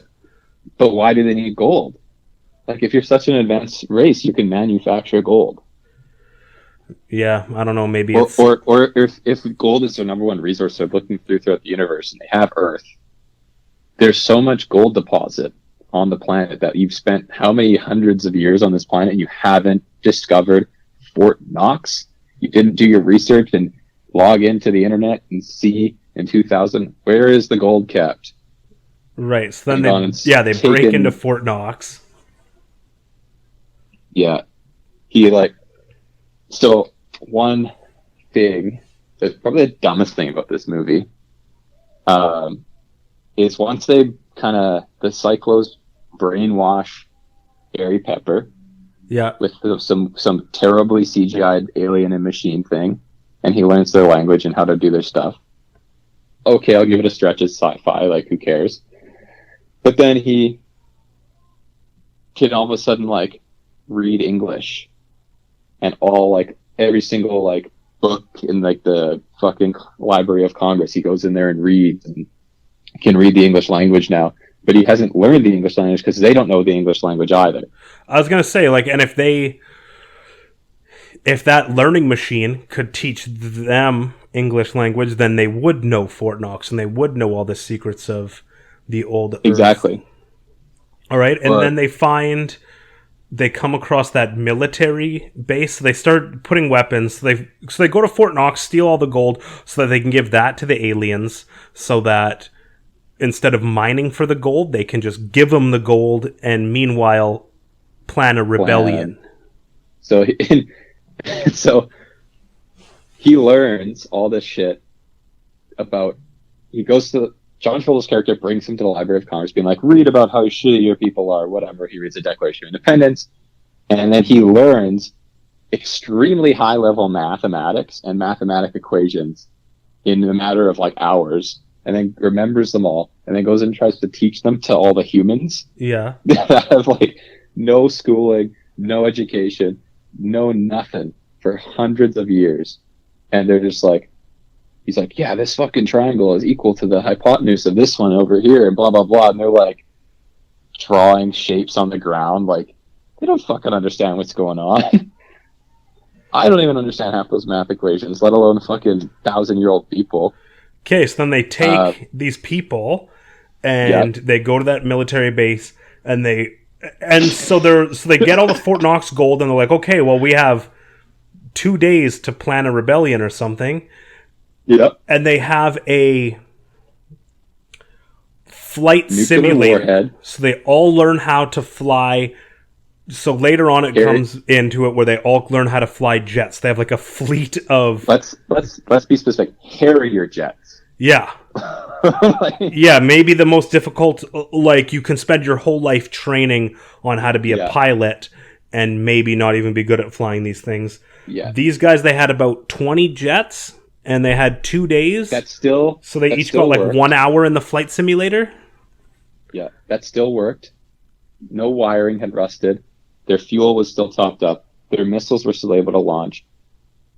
But why do they need gold? Like, if you're such an advanced race, you can manufacture gold. Yeah, I don't know, maybe it's... Or if gold is their number one resource they're looking throughout the universe, and they have Earth, there's so much gold deposit on the planet that you've spent how many hundreds of years on this planet and you haven't discovered Fort Knox? You didn't do your research and log into the internet and see in 2000, where is the gold kept? Right, so then they break into Fort Knox. Yeah. So one thing, that's probably the dumbest thing about this movie, is once they kind of, the Cyclos brainwash Barry Pepper with some terribly CGI'd alien and machine thing, and he learns their language and how to do their stuff. Okay, I'll give it a stretch as sci-fi, like, who cares? But then he can all of a sudden, like, read English, and all, like, every single, like, book in, like, the fucking Library of Congress, he goes in there and reads, and can read the English language now. But he hasn't learned the English language because they don't know the English language either. I was going to say, like, and if that learning machine could teach them English language, then they would know Fort Knox, and they would know all the secrets of the old Earth. Exactly. All right, and then they come across that military base. So they start putting weapons. So they go to Fort Knox, steal all the gold, so that they can give that to the aliens, so that instead of mining for the gold, they can just give them the gold, and meanwhile plan a rebellion. So he learns all this shit about. He goes to John Travolta's character, brings him to the Library of Congress, being like, read about how shitty your people are, whatever. He reads the Declaration of Independence, and then he learns extremely high-level mathematics and mathematic equations in a matter of, like, hours, and then remembers them all, and then goes and tries to teach them to all the humans. Yeah. That have, like, no schooling, no education, no nothing for hundreds of years. And they're just like, he's like, yeah, this fucking triangle is equal to the hypotenuse of this one over here, and blah, blah, blah. And they're, like, drawing shapes on the ground. Like, they don't fucking understand what's going on. I don't even understand half those math equations, let alone fucking 1,000-year-old people. Okay, so then they take these people, and they go to that military base, and so they get all the Fort Knox gold, and they're like, okay, well, we have 2 days to plan a rebellion or something. Yep. And they have a flight nuclear simulator. Warhead. So they all learn how to fly. So later on, it comes into it where they all learn how to fly jets. They have like a fleet of. Let's be specific. Harrier jets. Yeah. Yeah, maybe the most difficult. Like, you can spend your whole life training on how to be a pilot, and maybe not even be good at flying these things. Yeah. These guys, they had about 20 jets. And they had 2 days. So they each got like 1 hour in the flight simulator. Yeah, that still worked. No wiring had rusted. Their fuel was still topped up. Their missiles were still able to launch.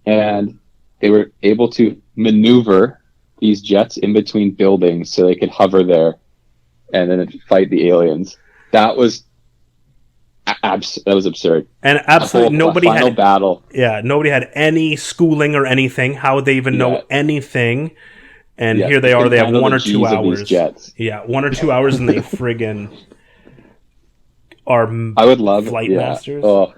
And they were able to maneuver these jets in between buildings so they could hover there and then fight the aliens. That was absurd. And absolutely nobody had battle. Yeah, nobody had any schooling or anything. How would they even know anything? And here they are. They have 1 or 2 hours. Yeah, 1 or 2 hours, and they friggin' are. I would love flight masters. Oh,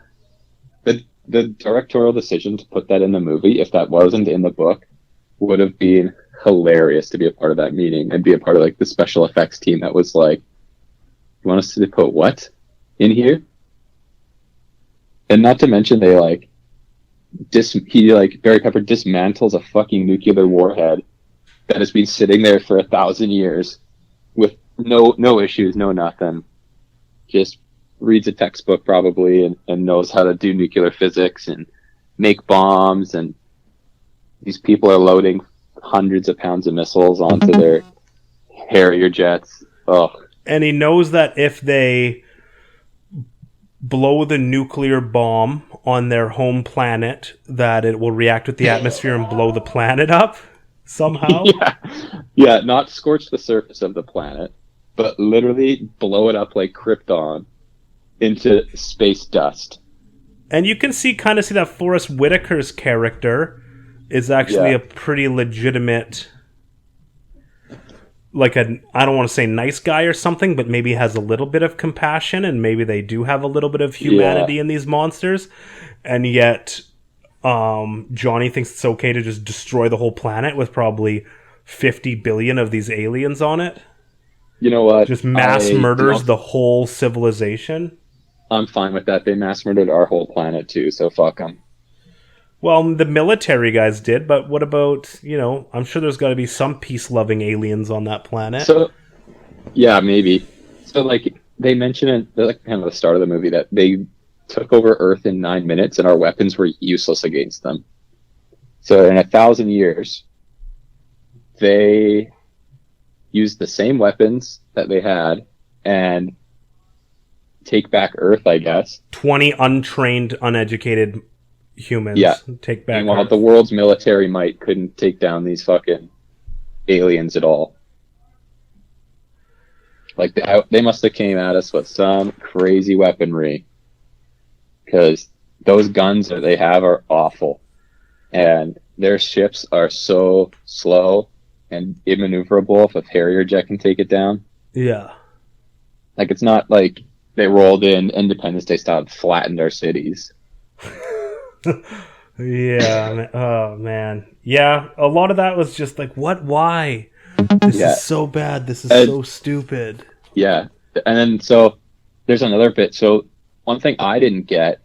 the directorial decision to put that in the movie, if that wasn't in the book, would have been hilarious to be a part of that meeting and be a part of like the special effects team that was like, you want us to put what in here? And not to mention they like Barry Pepper dismantles a fucking nuclear warhead that has been sitting there for 1,000 years with no issues, no nothing. Just reads a textbook probably and knows how to do nuclear physics and make bombs, and these people are loading hundreds of pounds of missiles onto their Harrier jets. Oh. And he knows that if they blow the nuclear bomb on their home planet, that it will react with the atmosphere and blow the planet up somehow. Yeah, not scorch the surface of the planet, but literally blow it up like Krypton into space dust. And you can kind of see that Forrest Whitaker's character is actually a pretty legitimate, like I don't want to say nice guy or something, but maybe has a little bit of compassion, and maybe they do have a little bit of humanity in these monsters. And yet Johnny thinks it's okay to just destroy the whole planet with probably 50 billion of these aliens on it. You know what? Just mass murders the whole civilization. I'm fine with that. They mass murdered our whole planet too, so fuck them. Well, the military guys did, but what about, I'm sure there's got to be some peace-loving aliens on that planet. So, Yeah, maybe. So like they mention it, like kind of the start of the movie, that they took over Earth in 9 minutes, and our weapons were useless against them. So in 1,000 years, they used the same weapons that they had and take back Earth, I guess. 20 untrained, uneducated humans take back Meanwhile, Earth. the world's military might couldn't take down these fucking aliens at all. Like, they must have came at us with some crazy weaponry. Because those guns that they have are awful. And their ships are so slow and immaneuverable if a Harrier jet can take it down. Yeah. Like, it's not like they rolled in Independence Day style and flattened our cities. Yeah. Oh, man. Yeah, a lot of that was just like, what? Why? This is so bad. This is so stupid. Yeah. And then, so, there's another bit. So, one thing I didn't get,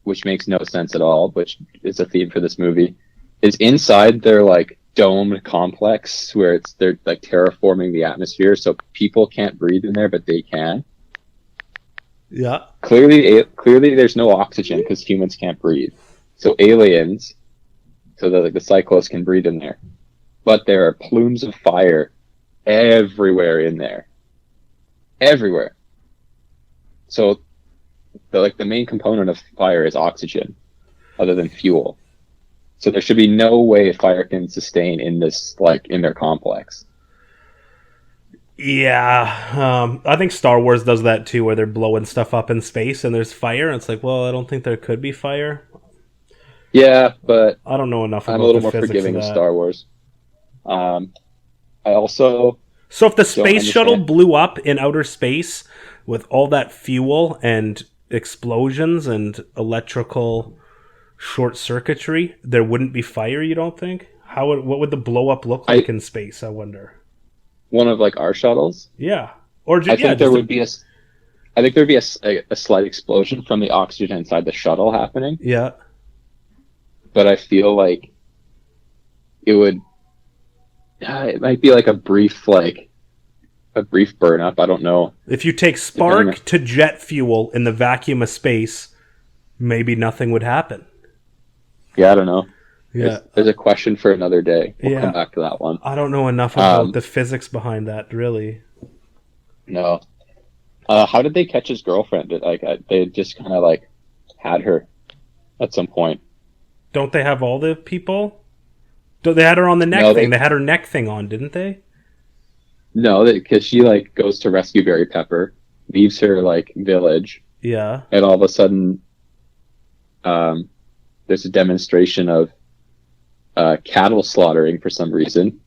which makes no sense at all, which is a theme for this movie, is inside their, like, domed complex where they're, like, terraforming the atmosphere so people can't breathe in there, but they can. Yeah. Clearly there's no oxygen because humans can't breathe. So aliens, so that like the cyclists can breathe in there. But there are plumes of fire everywhere in there. Everywhere. So the main component of fire is oxygen, other than fuel. So there should be no way fire can sustain in this, like, in their complex. Yeah, I think Star Wars does that too, where they're blowing stuff up in space and there's fire, and it's like, well, I don't think there could be fire. Yeah, but I don't know enough about I'm a little the more physics forgiving of of that. Star Wars. I also... So if the space shuttle understand. blew up in outer space with all that fuel and explosions and electrical short circuitry, there wouldn't be fire, you don't think? What would the blow up look like in space, I wonder? One of, like, our shuttles? Yeah. Or I think there would be a slight explosion from the oxygen inside the shuttle happening. Yeah. But I feel like it would... it might be like a brief burn up. I don't know. If you take spark to jet fuel in the vacuum of space, maybe nothing would happen. Yeah, I don't know. Yeah. There's a question for another day. We'll come back to that one. I don't know enough about the physics behind that, really. No. How did they catch his girlfriend? They just kind of, like, had her at some point. Don't they have all the people? They had her on the neck thing. They had her neck thing on, didn't they? No, because she, like, goes to rescue Barry Pepper, leaves her, like, village. Yeah. And all of a sudden, there's a demonstration of cattle slaughtering for some reason.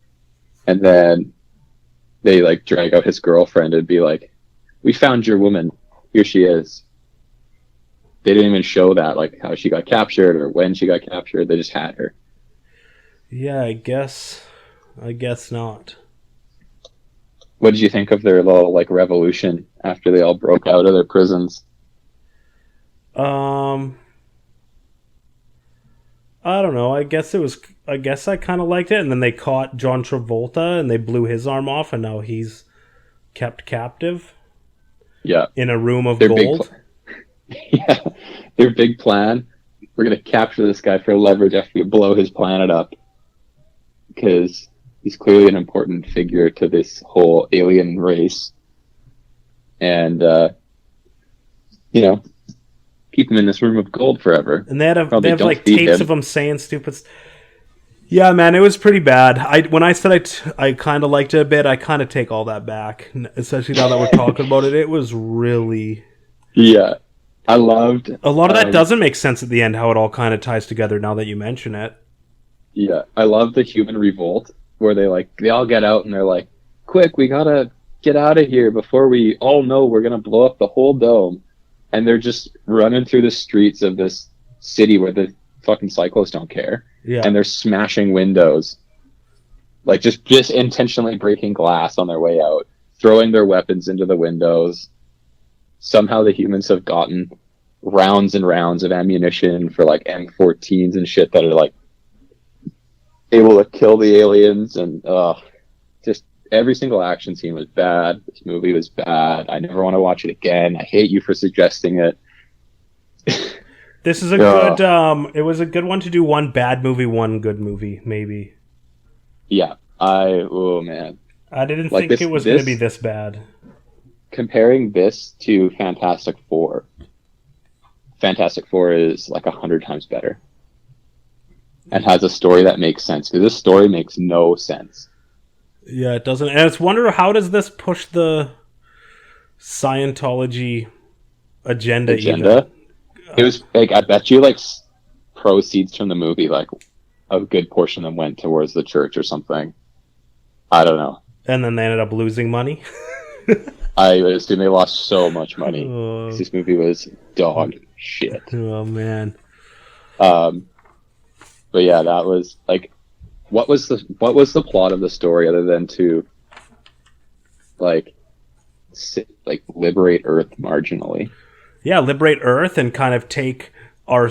And then they, like, drag out his girlfriend and be like, we found your woman. Here she is. They didn't even show that, like, how she got captured or when she got captured. They just had her. Yeah, I guess not. What did you think of their little, like, revolution after they all broke out of their prisons? I don't know. I guess I kind of liked it. And then they caught John Travolta and they blew his arm off, and now he's kept captive. Yeah. In a room of gold. Yeah. Their big plan. We're going to capture this guy for leverage after we blow his planet up. Because he's clearly an important figure to this whole alien race. And, keep him in this room of gold forever. And they have like tapes of him saying stupid Yeah, man, it was pretty bad. When I said I kind of liked it a bit, I kind of take all that back. Especially now that we're talking about it. It was really... Yeah. I loved... A lot of that doesn't make sense at the end, how it all kind of ties together now that you mention it. Yeah, I love the human revolt, where they all get out and they're like, quick, we gotta get out of here before we all know we're gonna blow up the whole dome. And they're just running through the streets of this city where the fucking cyclists don't care. Yeah. And they're smashing windows. Like, just intentionally breaking glass on their way out, throwing their weapons into the windows. Somehow the humans have gotten rounds and rounds of ammunition for, like, M14s and shit that are, like, able to kill the aliens. And, every single action scene was bad. This movie was bad. I never want to watch it again. I hate you for suggesting it. This is a good. It was a good one to do. One bad movie, one good movie, maybe. Yeah. Oh man. I didn't think it was going to be this bad. Comparing this to Fantastic Four is like 100 times better, and has a story that makes sense. Because this story makes no sense. Yeah, it doesn't. And it's wonder how does this push the Scientology agenda? Even? It was like, I bet you like proceeds from the movie, like a good portion of them went towards the church or something. I don't know. And then they ended up losing money. I would assume they lost so much money. This movie was dog shit. Oh man. But yeah, that was like, what was the plot of the story other than to like liberate Earth marginally? Yeah, liberate Earth and kind of take our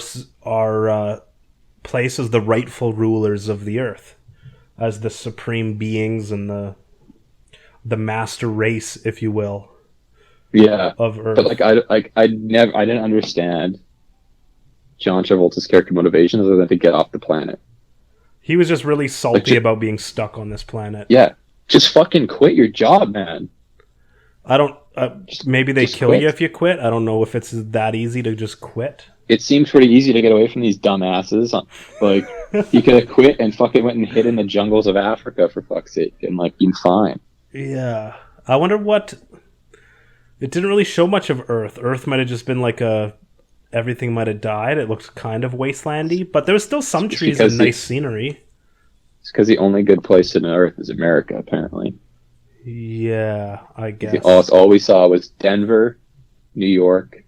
place as the rightful rulers of the Earth, as the supreme beings and the master race, if you will. Yeah, of Earth. But I didn't understand John Travolta's character motivation other than to get off the planet. He was just really salty about being stuck on this planet. Yeah, just fucking quit your job, man. I don't. Maybe they kill you if you quit. I don't know if it's that easy to just quit. It seems pretty easy to get away from these dumbasses. Like, you could have quit and fucking went and hid in the jungles of Africa, for fuck's sake, and like been fine. Yeah, I wonder what. It didn't really show much of Earth. Earth might have just been like everything might have died. It looked kind of wastelandy, but there was still some trees and nice scenery. It's because the only good place on Earth is America, apparently. Yeah, I guess. All we saw was Denver, New York,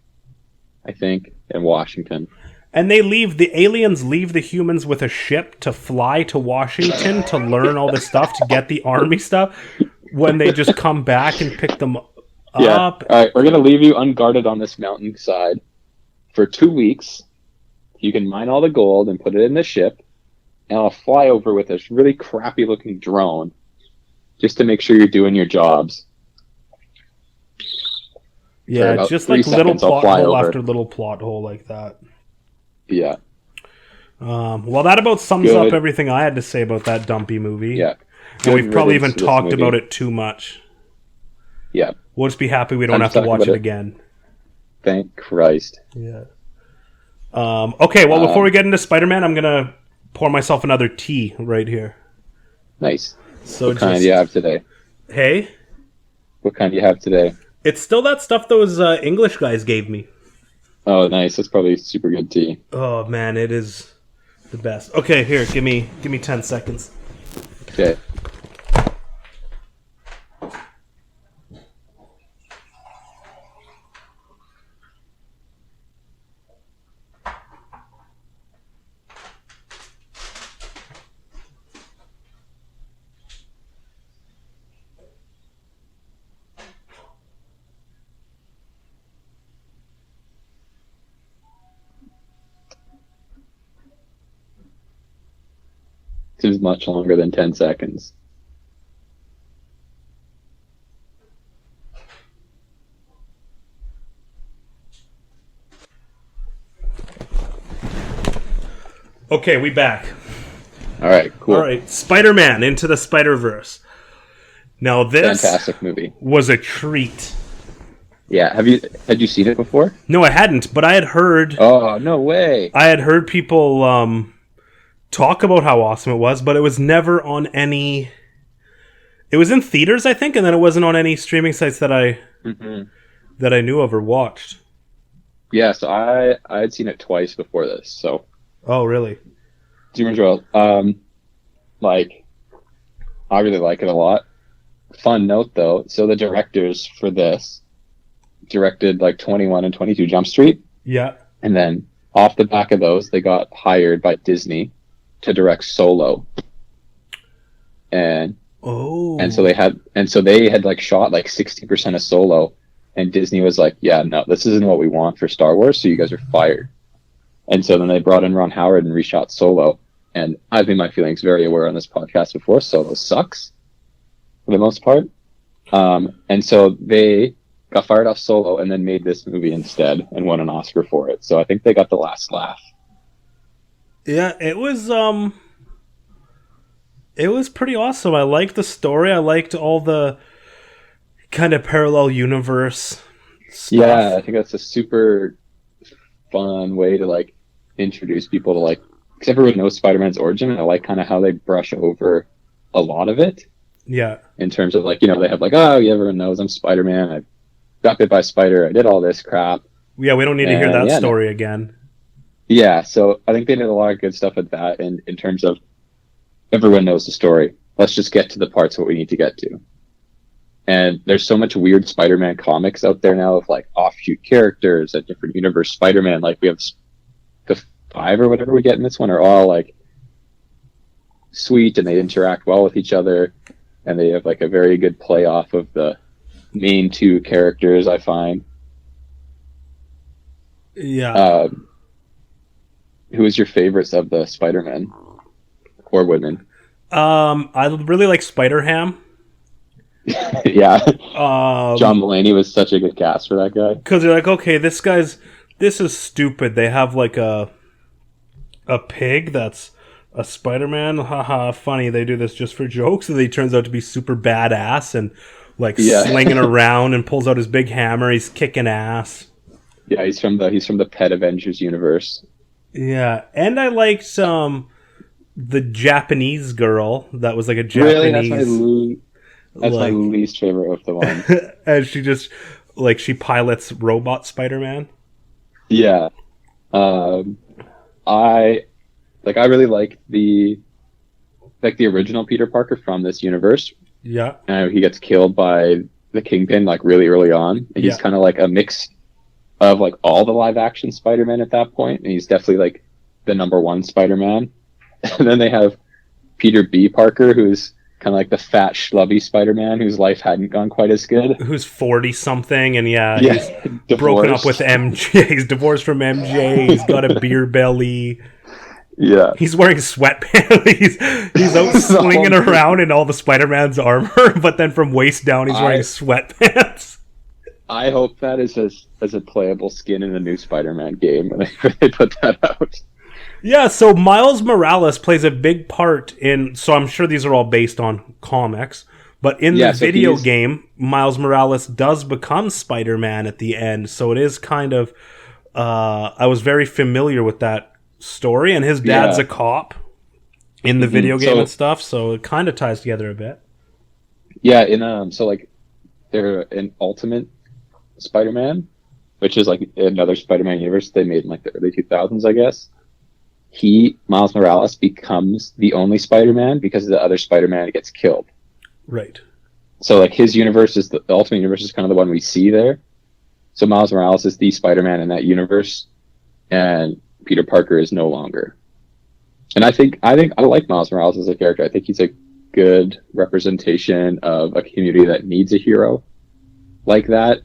I think, and Washington. And the aliens leave the humans with a ship to fly to Washington to learn all this stuff, to get the army stuff, when they just come back and pick them up. Yeah. All right, we're going to leave you unguarded on this mountainside for 2 weeks. You can mine all the gold and put it in the ship, and I'll fly over with this really crappy-looking drone just to make sure you're doing your jobs. Yeah, just like little plot hole after little plot hole like that. Yeah. Well, that about sums up everything I had to say about that dumpy movie. Yeah. And we've probably even talked about it too much. Yeah. We'll just be happy we don't have to watch it again. Thank Christ. Yeah. Okay, well, before we get into Spider-Man, I'm going to pour myself another tea right here. Nice. So what kind do you have today? Hey? What kind do you have today? It's still that stuff those English guys gave me. Oh, nice. That's probably super good tea. Oh, man, it is the best. Okay, here, give me 10 seconds. Okay. Seems much longer than 10 seconds. Okay, we back. All right, cool. All right, Spider-Man Into the Spider-Verse. Now this fantastic movie was a treat. Yeah, had you seen it before? No, I hadn't, but I had heard. Oh, no way! I had heard people talk about how awesome it was, but it was never on any. It was in theaters, I think, and then it wasn't on any streaming sites that I knew of or watched. Yeah, so I had seen it twice before this. So. Oh, really? Do you remember? Like, I really like it a lot. Fun note, though. So the directors for this directed like 21 and 22 Jump Street. Yeah. And then off the back of those, they got hired by Disney to direct Solo. And so they had like shot like 60% of Solo, and Disney was like, yeah, no, this isn't what we want for Star Wars, so you guys are fired. And so then they brought in Ron Howard and reshot Solo. And I've made my feelings very aware on this podcast before. Solo sucks. for the most part. And so they got fired off Solo and then made this movie instead and won an Oscar for it. So I think they got the last laugh. Yeah, it was pretty awesome. I liked the story. I liked all the kind of parallel universe stuff. Yeah, I think that's a super fun way to like introduce people to like, because everyone knows Spider-Man's origin, and I like kind of how they brush over a lot of it. Yeah. In terms of like, you know, they have like, oh, yeah, everyone knows I'm Spider-Man. I got bit by a spider. I did all this crap. Yeah, we don't need to hear that story again. Yeah, so I think they did a lot of good stuff with that, and in terms of everyone knows the story. Let's just get to the parts what we need to get to. And there's so much weird Spider-Man comics out there now of like offshoot characters, a different universe Spider-Man. Like we have the 5 or whatever we get in this one are all like sweet and they interact well with each other, and they have like a very good play off of the main 2 characters, I find. Yeah. Who is your favorites of the Spider-Man or women? I really like Spider-Ham. Yeah. John Mulaney was such a good cast for that guy. Because you're like, okay, this is stupid. They have like a pig that's a Spider-Man. Haha, funny. They do this just for jokes, and he turns out to be super badass and like slinging around and pulls out his big hammer. He's kicking ass. Yeah, he's from the Pet Avengers universe. Yeah, and I liked the Japanese girl that was like a Japanese. Really, that's my least favorite of the one. And she just she pilots robot Spider-Man. Yeah, I really like the original Peter Parker from this universe. Yeah, he gets killed by the Kingpin like really early on, and he's kind of like a mix of like all the live action Spider-Man at that point, and he's definitely like the number 1 Spider-Man. And then they have Peter B. Parker, who's kind of like the fat schlubby Spider-Man whose life hadn't gone quite as good. Who's 40-something, and he's broken up with MJ. He's divorced from MJ. He's got a beer belly. Yeah. He's wearing sweatpants. he's out slinging around in all the Spider-Man's armor, but then from waist down he's wearing sweatpants. I hope that is as a playable skin in the new Spider-Man game when they put that out. Yeah, so Miles Morales plays a big part in... So I'm sure these are all based on comics, but in the video game, Miles Morales does become Spider-Man at the end, so it is kind of... I was very familiar with that story, and his dad's a cop in the video game and stuff, so it kind of ties together a bit. Yeah, they're an Ultimate Spider-Man, which is like another Spider-Man universe they made in like the early 2000s, I guess. Miles Morales, becomes the only Spider-Man because the other Spider-Man gets killed. Right. So like his universe is the Ultimate Universe is kind of the one we see there. So Miles Morales is the Spider-Man in that universe, and Peter Parker is no longer. And I think I like Miles Morales as a character. I think he's a good representation of a community that needs a hero like that,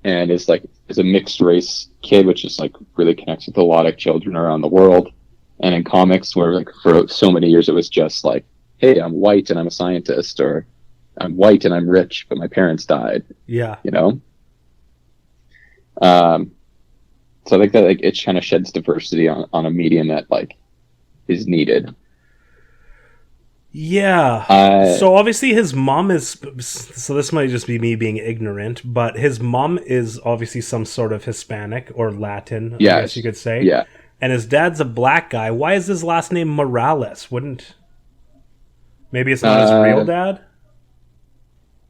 and is a mixed race kid, which is like really connects with a lot of children around the world. And in comics, where like for so many years it was just like, hey, I'm white and I'm a scientist, or I'm white and I'm rich, but my parents died. Yeah. You know? So I think that like it kind of sheds diversity on a medium that like is needed. Yeah. So obviously his mom is... So this might just be me being ignorant, but his mom is obviously some sort of Hispanic or Latin, I guess you could say. Yeah. And his dad's a black guy. Why is his last name Morales? Maybe it's not his real dad?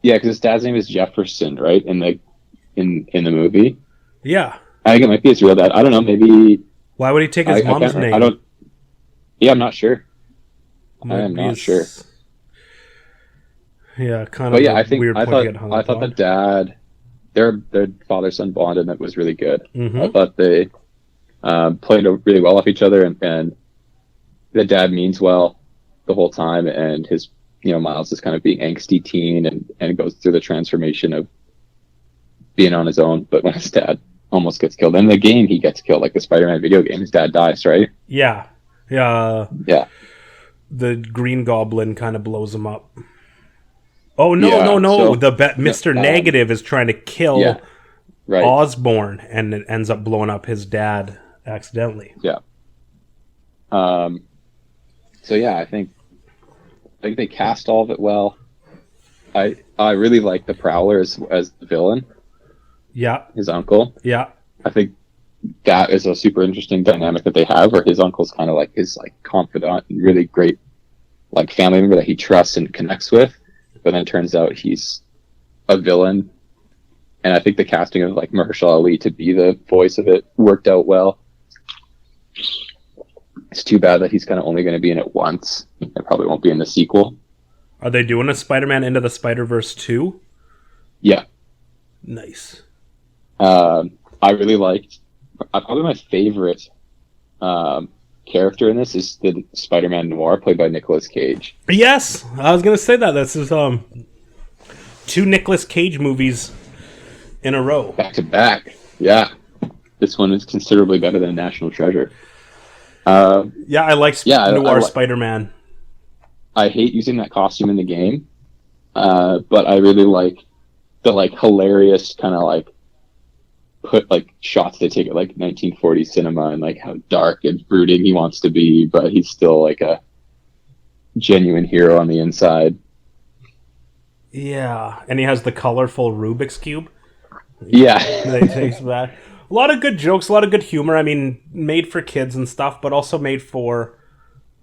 Yeah, because his dad's name is Jefferson, right? In the movie. Yeah. I think it might be his real dad. I don't know. Maybe. Why would he take his mom's name? Yeah, I'm not sure. I am not sure. Yeah, kind of. But yeah, I thought the dad, their father-son bond in it was really good. Mm-hmm. I thought they played really well off each other, and the dad means well the whole time, and his Miles is kind of being angsty teen and goes through the transformation of being on his own. But when his dad almost gets killed in the game, he gets killed, like the Spider-Man video game. His dad dies, right? Yeah. Yeah. The Green Goblin kind of blows him up. Oh no, Yeah, no! so- Mr. Negative is trying to kill Yeah. Right. Osborn, and it ends up blowing up his dad accidentally. Yeah. So yeah, I think they cast all of it well. I really like the Prowler as the villain, Yeah, his uncle. yeah, I think that is a super interesting dynamic that they have, where his uncle's kind of like his like confidant and really great like family member that he trusts and connects with, but then it turns out he's a villain. And I think the casting of like Mahershala Ali to be the voice of it worked out well. It's too bad that he's kind of only going to be in it once. And probably won't be in the sequel. Are they doing a Spider-Man Into the Spider-Verse 2? Yeah. Nice. I really liked... probably my favorite character in this is the Spider-Man Noir, played by Nicolas Cage. Yes, I was going to say that. This is 2 Nicolas Cage movies in a row. Back to back. Yeah. This one is considerably better than National Treasure. Yeah, I like Noir Spider-Man. I hate using that costume in the game, but I really like the like hilarious kind of like put like shots they take at like 1940s cinema and like how dark and brooding he wants to be, but he's still like a genuine hero on the inside. Yeah, and he has the colorful Rubik's Cube. Yeah. That he takes back. A lot of good jokes, a lot of good humor. I mean, made for kids and stuff, but also made for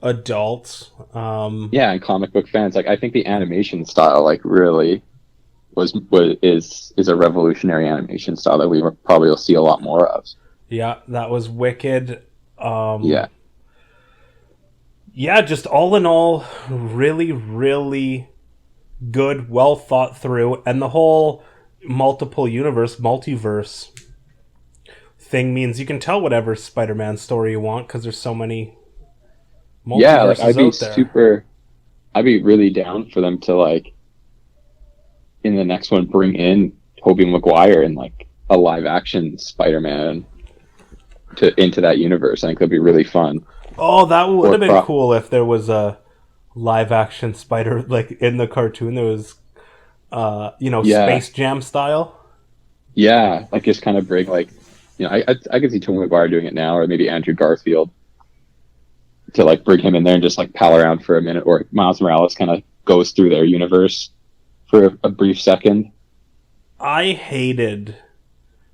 adults. Yeah, and comic book fans. Like, I think the animation style, like, really is a revolutionary animation style that we probably will see a lot more of. Yeah, that was wicked. Yeah. Yeah, just all in all, really, really good, well thought through, and the whole multiverse thing means you can tell whatever Spider-Man story you want because there's so many multiverses yeah, like I'd be really down for them to like in the next one bring in Tobey Maguire and like a live action Spider-Man into that universe. I think that'd be really fun. Oh, that would have been cool if there was a live action Spider like in the cartoon. There was Space Jam style. Yeah, like just kind of bring like, I could see Tobey Maguire doing it now, or maybe Andrew Garfield to like bring him in there and just like pal around for a minute, or Miles Morales kind of goes through their universe for a brief second. I hated.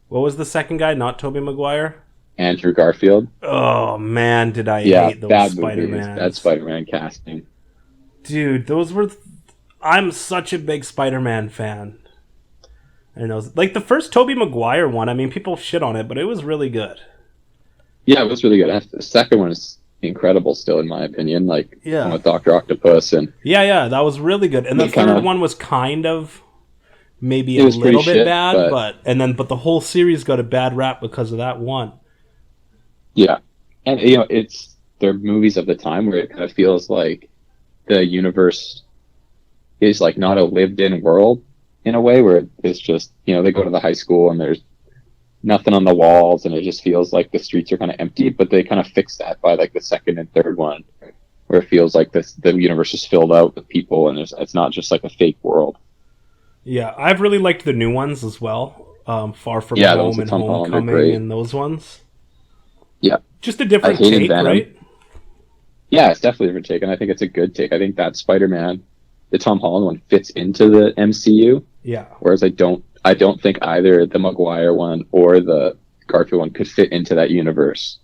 What was the second guy? Not Tobey Maguire. Andrew Garfield. Oh man, did I hate those Spider-Man? Bad Spider-Man casting. Dude, those were. I'm such a big Spider-Man fan. And those, like the first Tobey Maguire one, I mean, people shit on it, but it was really good. Yeah, it was really good. The second one is incredible still, in my opinion. Like, yeah, with Dr. Octopus and yeah, that was really good. And the third one was kind of maybe a little bit bad, but the whole series got a bad rap because of that one. Yeah, and they're movies of the time where it kind of feels like the universe is like not a lived-in world in a way, where it's just they go to the high school and there's nothing on the walls and it just feels like the streets are kind of empty. But they kind of fix that by like the second and third one, where it feels like the universe is filled out with people and it's not just like a fake world. Yeah, I've really liked the new ones as well. Far From Home and Homecoming and those ones. Yeah, just a different take, Venom. Right? Yeah, it's definitely a different take, and I think it's a good take. I think that Spider-Man, the Tom Holland one, fits into the MCU. Yeah. Whereas I don't think either the Maguire one or the Garfield one could fit into that universe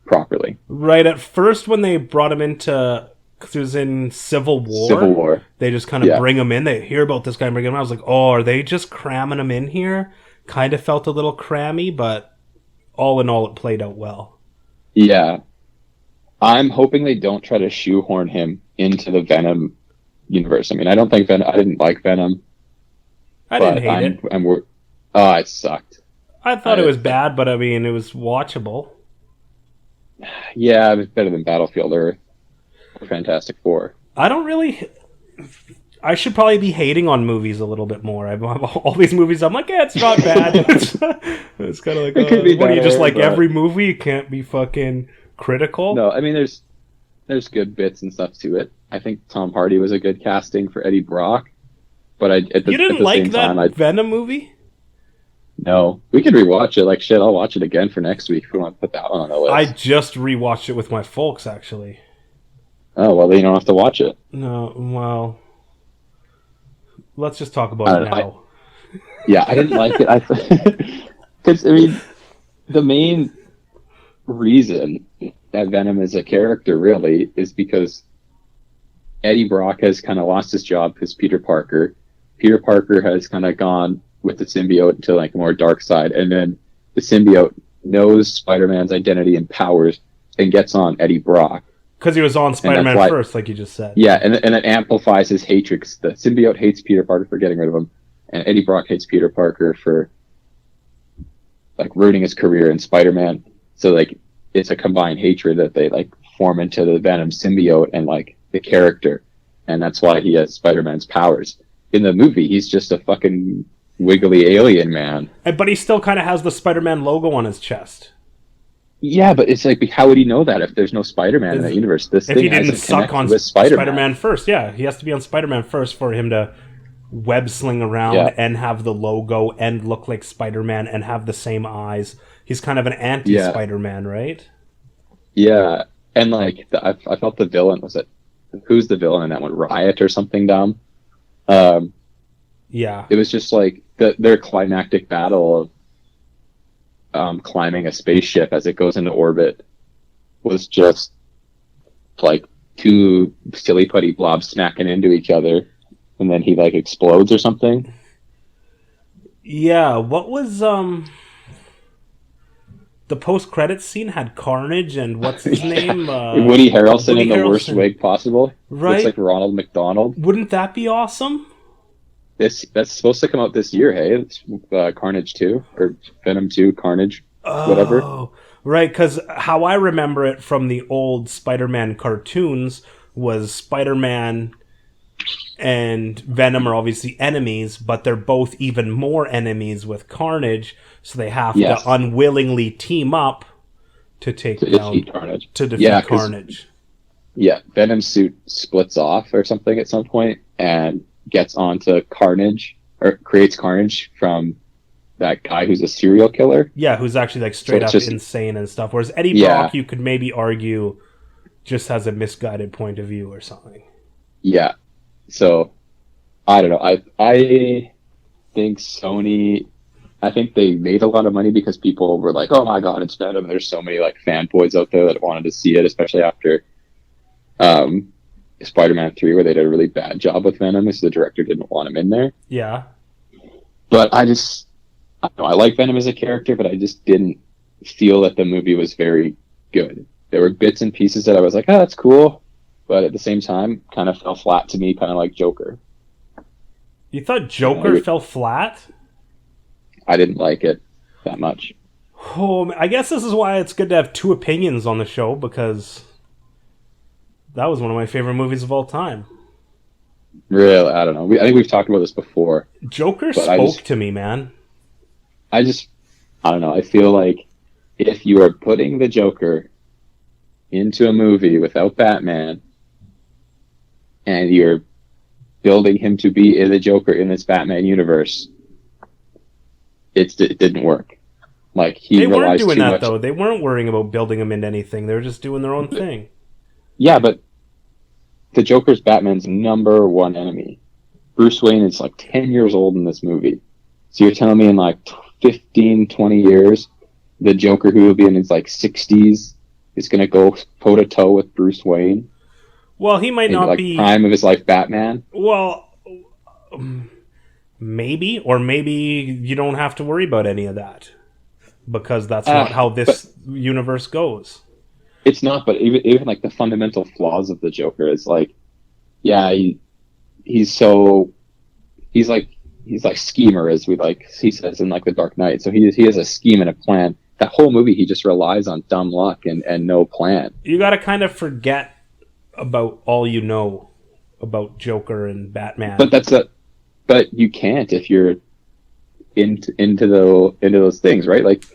properly. Right. At first, when they brought him into, because he was in Civil War, they just kind of bring him in. They hear about this guy and bring him in. I was like, oh, are they just cramming him in here? Kind of felt a little crammy, but all in all, it played out well. Yeah. I'm hoping they don't try to shoehorn him into the Venom universe. I mean, I didn't like Venom. I didn't hate it. It sucked. I thought it was bad, but I mean, it was watchable. Yeah, it was better than Battlefield Earth or Fantastic Four. I should probably be hating on movies a little bit more. I have all these movies. I'm like, it's not bad. It's kind of like, what are you just like every movie? You can't be fucking critical. No, I mean, there's good bits and stuff to it. I think Tom Hardy was a good casting for Eddie Brock. But You didn't like that Venom movie? No. We could rewatch it. Like, shit, I'll watch it again for next week if we want to put that one on the list. I just rewatched it with my folks, actually. Oh, well, then you don't have to watch it. No, well... Let's just talk about it now. I didn't like it. Because, I mean, the main reason that Venom is a character, really, is because Eddie Brock has kind of lost his job as Peter Parker. Peter Parker has kind of gone with the symbiote to like a more dark side, and then the symbiote knows Spider-Man's identity and powers and gets on Eddie Brock. Because he was on Spider-Man first, like you just said. Yeah, and it amplifies his hatred. The symbiote hates Peter Parker for getting rid of him, and Eddie Brock hates Peter Parker for like ruining his career in Spider-Man. So like it's a combined hatred that they like form into the Venom symbiote and like the character, and that's why he has Spider-Man's powers. In the movie, he's just a fucking wiggly alien man. But he still kind of has the Spider-Man logo on his chest. Yeah, but it's like, how would he know that if there's no Spider-Man in that universe? This if thing he didn't suck on Spider-Man first, yeah, he has to be on Spider-Man first for him to web sling around and have the logo and look like Spider-Man and have the same eyes. He's kind of an anti-Spider-Man, right? Yeah, and like I felt the villain was it. Who's the villain in that one? Riot or something dumb? Yeah, it was just like their climactic battle of climbing a spaceship as it goes into orbit was just like two silly putty blobs smacking into each other, and then he like explodes or something. Yeah, what was the post-credits scene had Carnage and what's his name? Woody Harrelson in the worst wig possible. Right, looks like Ronald McDonald. Wouldn't that be awesome? That's supposed to come out this year, hey? It's Carnage 2 or Venom 2, Carnage, whatever. Oh, right, because how I remember it from the old Spider-Man cartoons was Spider-Man and Venom are obviously enemies, but they're both even more enemies with Carnage, so they have to unwillingly team up to defeat Carnage. Carnage. Yeah, Venom's suit splits off or something at some point and gets onto Carnage, or creates Carnage from that guy who's a serial killer. Yeah, who's actually like straight up insane and stuff. Whereas Eddie Brock, you could maybe argue, just has a misguided point of view or something. Yeah. So, I don't know. I think Sony, I think they made a lot of money because people were like, oh my god, it's Venom. There's so many like fanboys out there that wanted to see it, especially after Spider-Man 3, where they did a really bad job with Venom, so the director didn't want him in there. Yeah. But I like Venom as a character, but I just didn't feel that the movie was very good. There were bits and pieces that I was like, oh, that's cool, but at the same time, kind of fell flat to me, kind of like Joker. You thought Joker fell flat? I didn't like it that much. Oh, I guess this is why it's good to have two opinions on the show, because that was one of my favorite movies of all time. Really? I don't know. I think we've talked about this before. Joker spoke to me, man. I don't know. I feel like if you are putting the Joker into a movie without Batman, and you're building him to be the Joker in this Batman universe, it didn't work. Like they weren't doing that though. They weren't worrying about building him into anything. They were just doing their own thing. Yeah, but the Joker's Batman's number one enemy. Bruce Wayne is like 10 years old in this movie. So you're telling me in like 15, 20 years, the Joker who will be in his like 60s is going to go toe-to-toe with Bruce Wayne? Well, he might not be prime of his life Batman. Well, maybe, or maybe you don't have to worry about any of that because that's not how this universe goes. It's not, but even like the fundamental flaws of the Joker is like, yeah, he's like schemer, as he says in like The Dark Knight. So he has a scheme and a plan. That whole movie, he just relies on dumb luck and no plan. You got to kind of forget about all you know about Joker and Batman. But you can't if you're into those things, right? Like,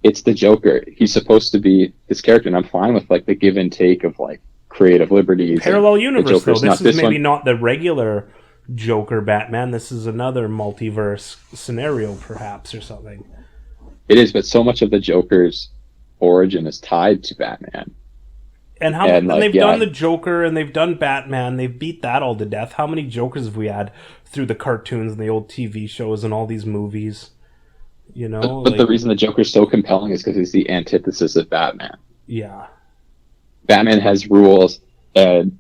it's the Joker. He's supposed to be this character, and I'm fine with like the give and take of like creative liberties. Parallel universe, though. This is maybe not the regular Joker Batman. This is another multiverse scenario, perhaps, or something. It is, but so much of the Joker's origin is tied to Batman. And they've done the Joker and they've done Batman. They've beat that all to death. How many Jokers have we had through the cartoons and the old TV shows and all these movies? You know, but the reason the Joker's so compelling is because he's the antithesis of Batman. Yeah, Batman has rules and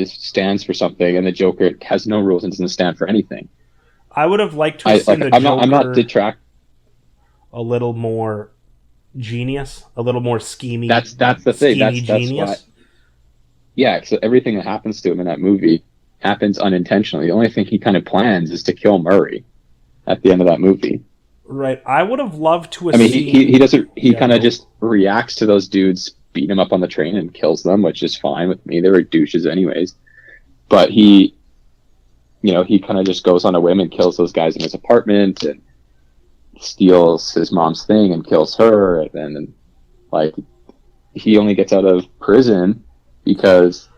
stands for something, and the Joker has no rules and doesn't stand for anything. I would have liked to have seen the Joker. I'm not detract. A little more genius, a little more scheming. That's the thing. That's genius. why. Yeah, so everything that happens to him in that movie happens unintentionally. The only thing he kind of plans is to kill Murray at the end of that movie. Right. I would have loved to have I mean, seen... he doesn't... He kind of just reacts to those dudes beating him up on the train and kills them, which is fine with me. They were douches anyways. But he kind of just goes on a whim and kills those guys in his apartment and steals his mom's thing and kills her. And then, like, he only gets out of prison because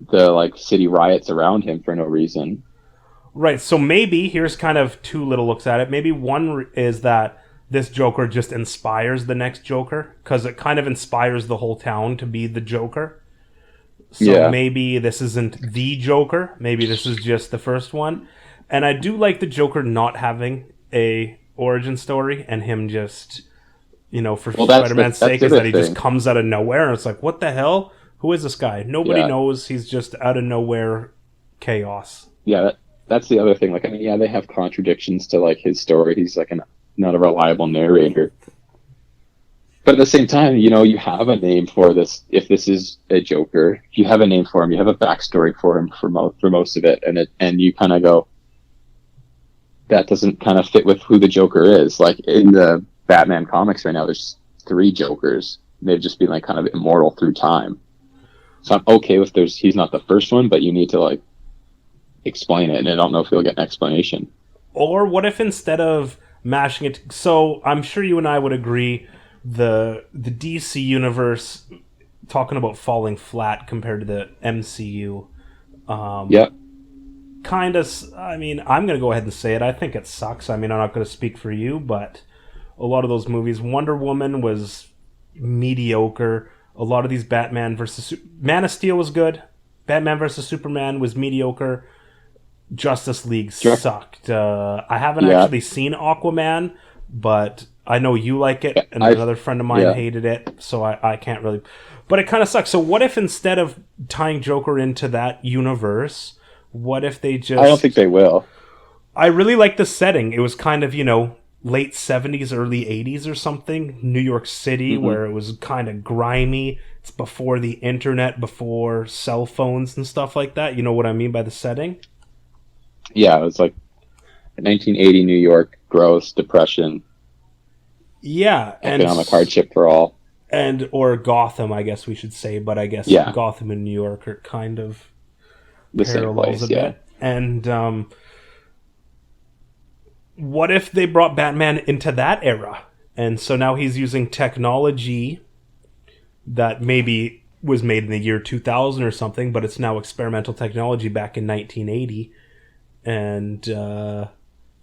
the, like, city riots around him for no reason. Right, so maybe, here's kind of two little looks at it. Maybe one is that this Joker just inspires the next Joker, because it kind of inspires the whole town to be the Joker. So maybe this isn't the Joker. Maybe this is just the first one. And I do like the Joker not having a origin story, and him just, for Spider-Man's sake, is that he just comes out of nowhere, and it's like, what the hell? Who is this guy? Nobody knows. He's just out of nowhere chaos. Yeah, that's the other thing. Like, I mean, yeah, they have contradictions to, like, his story. He's, like, not a reliable narrator. But at the same time, you have a name for this. If this is a Joker, you have a name for him. You have a backstory for him for most of it. And you kind of go, that doesn't kind of fit with who the Joker is. Like, in the Batman comics right now, there's 3 Jokers. They've just been, like, kind of immortal through time. So I'm okay with he's not the first one, but you need to, like, explain it, and I don't know if you'll get an explanation. Or what if instead of mashing it... So I'm sure you and I would agree the DC universe, talking about falling flat compared to the MCU. Yep. Kind of... I mean, I'm going to go ahead and say it. I think it sucks. I mean, I'm not going to speak for you, but a lot of those movies... Wonder Woman was mediocre. A lot of these Batman versus... Man of Steel was good. Batman versus Superman was mediocre. Justice League sucked. I haven't actually seen Aquaman, but I know you like it, and another friend of mine hated it, so I can't really... But it kind of sucks. So what if instead of tying Joker into that universe, what if they just... I don't think they will. I really like the setting. It was kind of, late 70s, early 80s or something. New York City, where it was kind of grimy. It's before the internet, before cell phones and stuff like that. You know what I mean by the setting? Yeah, it was like 1980 New York, gross, depression. Yeah. Economic hardship for all. Or Gotham, I guess we should say. But I guess Gotham and New York are kind of the parallels a bit. And what if they brought Batman into that era? And so now he's using technology that maybe was made in the year 2000 or something, but it's now experimental technology back in 1980. And,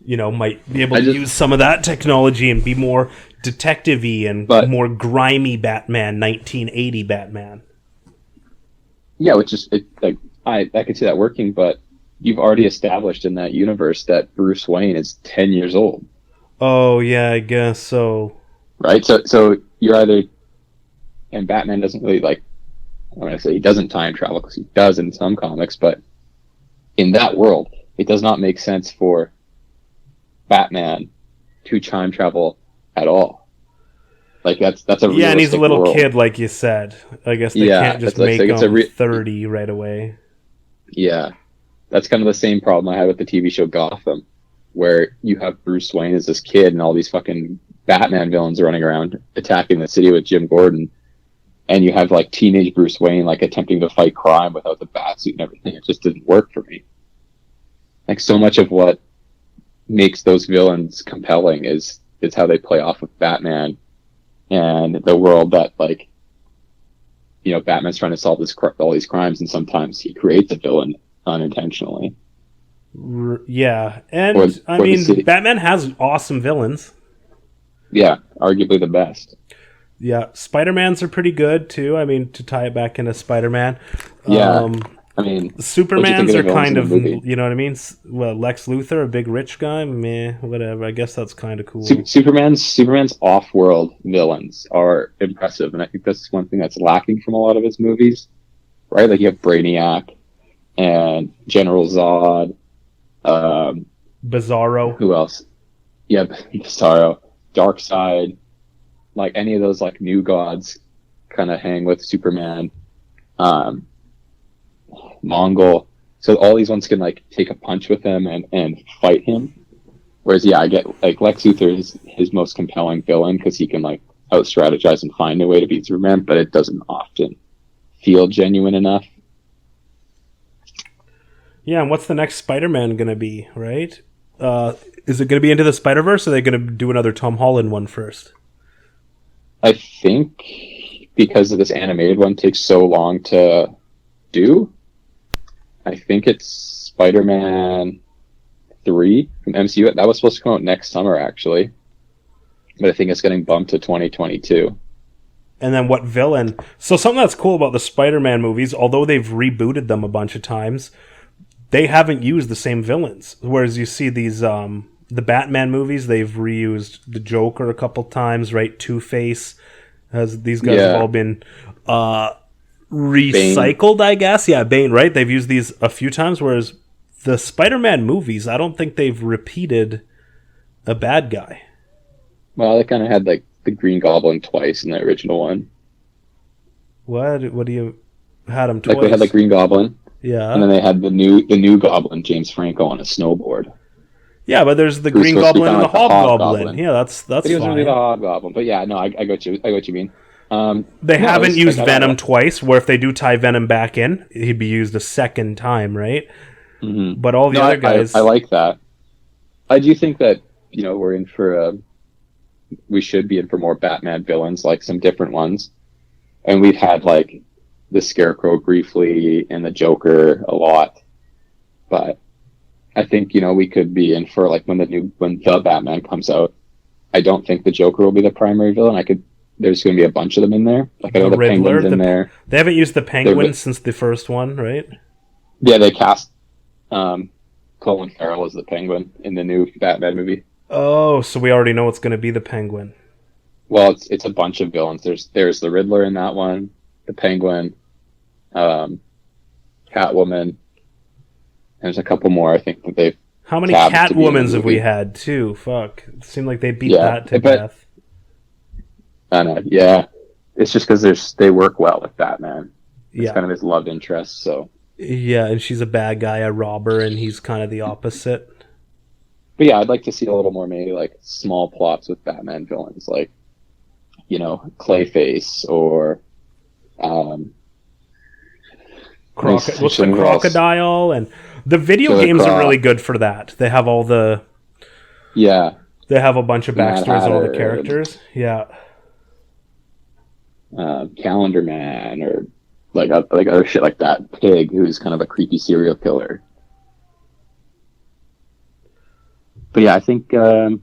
might be able to use some of that technology and be more detective-y and more grimy Batman, 1980 Batman. Yeah, which is, I could see that working, but you've already established in that universe that Bruce Wayne is 10 years old. Oh, yeah, I guess so. Right? So you're either... And Batman doesn't really, I'm going to say he doesn't time travel, because he does in some comics, but in that world... It does not make sense for Batman to time travel at all. Like, that's a realistic and he's a little world. Kid, like you said. I guess they can't just make him 30 right away. Yeah. That's kind of the same problem I had with the TV show Gotham, where you have Bruce Wayne as this kid and all these fucking Batman villains running around attacking the city with Jim Gordon. And you have, teenage Bruce Wayne, attempting to fight crime without the Batsuit and everything. It just didn't work for me. So much of what makes those villains compelling is how they play off of Batman and the world that, Batman's trying to solve all these crimes, and sometimes he creates a villain unintentionally. Yeah, and Or I the mean, city. Batman has awesome villains. Yeah, arguably the best. Yeah, Spider-Mans are pretty good too. I mean, to tie it back into Spider-Man. Yeah, I mean, what'd you think Supermans of the are villains kind in the of, movie? you know what I mean? Well, Lex Luthor, a big rich guy, meh, whatever. I guess that's kind of cool. Superman's off-world villains are impressive, and I think that's one thing that's lacking from a lot of his movies. Right, like you have Brainiac and General Zod. Bizarro. Who else? Yeah, Bizarro, Darkseid. Like any of those like new gods, kind of hang with Superman. Um, Mongol. So all these ones can like take a punch with him and fight him. Whereas, yeah, I get like Lex Luthor is his most compelling villain because he can like out strategize and find a way to beat Superman, but it doesn't often feel genuine enough. Yeah, and what's the next Spider-Man gonna be? Right? Is it gonna be Into the Spider-Verse, or are they gonna do another Tom Holland one first? I think because of this animated one takes so long to do, I think it's Spider-Man 3 from MCU. That was supposed to come out next summer, actually. But I think it's getting bumped to 2022. And then what villain? So something that's cool about the Spider-Man movies, although they've rebooted them a bunch of times, they haven't used the same villains. Whereas you see these, the Batman movies, they've reused the Joker a couple times, right? Two-Face. These guys have all been recycled, Bane. I guess. Yeah, Bane, right? They've used these a few times, whereas the Spider-Man movies, I don't think they've repeated a bad guy. Well, they kind of had like the Green Goblin twice in the original one. What do you had him twice? Like they had like Green Goblin, yeah, and then they had the new Goblin, James Franco, on a snowboard. Yeah, but there's the Green Goblin and the Hobgoblin. Yeah, that's but he was fine. Really the Hobgoblin, but yeah, no, I got you. I got what you mean. They haven't used Venom twice. Where if they do tie Venom back in, he'd be used a second time, right? Mm-hmm. But all the other guys, I like that. I do think that we're in for we should be in for more Batman villains, like some different ones. And we've had like the Scarecrow briefly and the Joker a lot, but I think we could be in for like when the Batman comes out. I don't think the Joker will be the primary villain. There's going to be a bunch of them in there. Like I know the Riddler, Penguin's in there. They haven't used the Penguin since the first one, right? Yeah, they cast Colin Farrell as the Penguin in the new Batman movie. Oh, so we already know it's going to be the Penguin. Well, it's a bunch of villains. There's the Riddler in that one, the Penguin, Catwoman, and there's a couple more. I think that they've. How many Catwomans have we had too? Fuck, it seemed like they beat that to death. I know. Yeah, it's just because they work well with Batman. It's kind of his love interest. So. Yeah, and she's a bad guy, a robber, and he's kind of the opposite. But yeah, I'd like to see a little more maybe like small plots with Batman villains, like Clayface or Crocodile, and the video games are really good for that. They have all the they have a bunch of backstories on all the characters. Yeah, Calendar Man or like other shit like that. Pig, who's kind of a creepy serial killer. But yeah, I think I'm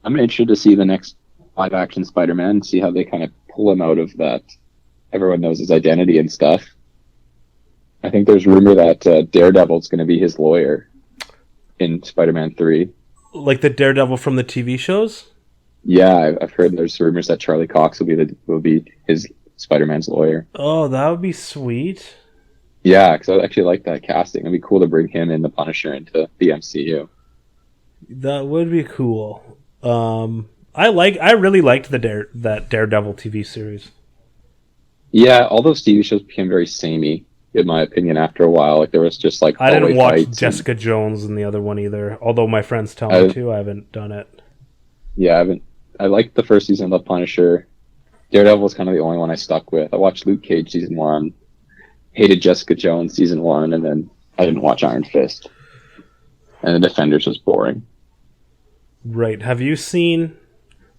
interested to see the next live-action Spider-Man and see how they kind of pull him out of that. Everyone knows his identity and stuff. I think there's rumor that Daredevil's going to be his lawyer in Spider-Man 3. Like the Daredevil from the TV shows? Yeah, I've heard there's rumors that Charlie Cox will be his Spider-Man's lawyer. Oh, that would be sweet. Yeah, because I actually like that casting. It'd be cool to bring him and the Punisher into the MCU. That would be cool. I really liked that Daredevil TV series. Yeah, all those TV shows became very samey, in my opinion, after a while. Like there was just like I didn't watch Jessica Jones and the other one either. Although my friends tell me to, I haven't done it. Yeah, I haven't. I liked the first season of The Punisher. Daredevil was kind of the only one I stuck with. I watched Luke Cage season 1, hated Jessica Jones season 1, and then I didn't watch Iron Fist. And The Defenders was boring. Right. Have you seen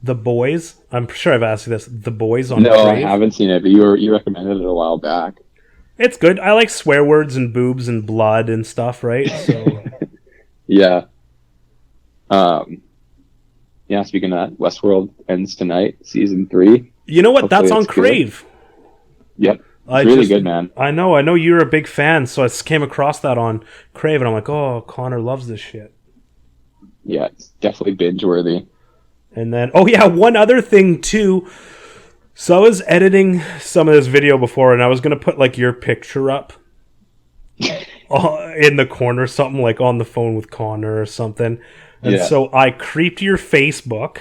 The Boys? I'm sure I've asked you this. The Boys on No, Crave? I haven't seen it, but you recommended it a while back. It's good. I like swear words and boobs and blood and stuff, right? So Yeah. Yeah, speaking of that, Westworld ends tonight, season 3. you know what? Hopefully That's on it's good. Crave. Yep. It's really good, man. I know you're a big fan, so I came across that on Crave, and I'm like, oh, Connor loves this shit. Yeah, it's definitely binge-worthy. And then, oh yeah, one other thing too. So I was editing some of this video before, and I was gonna put like your picture up in the corner, something like on the phone with Connor or something. And Yeah. so I creeped your Facebook,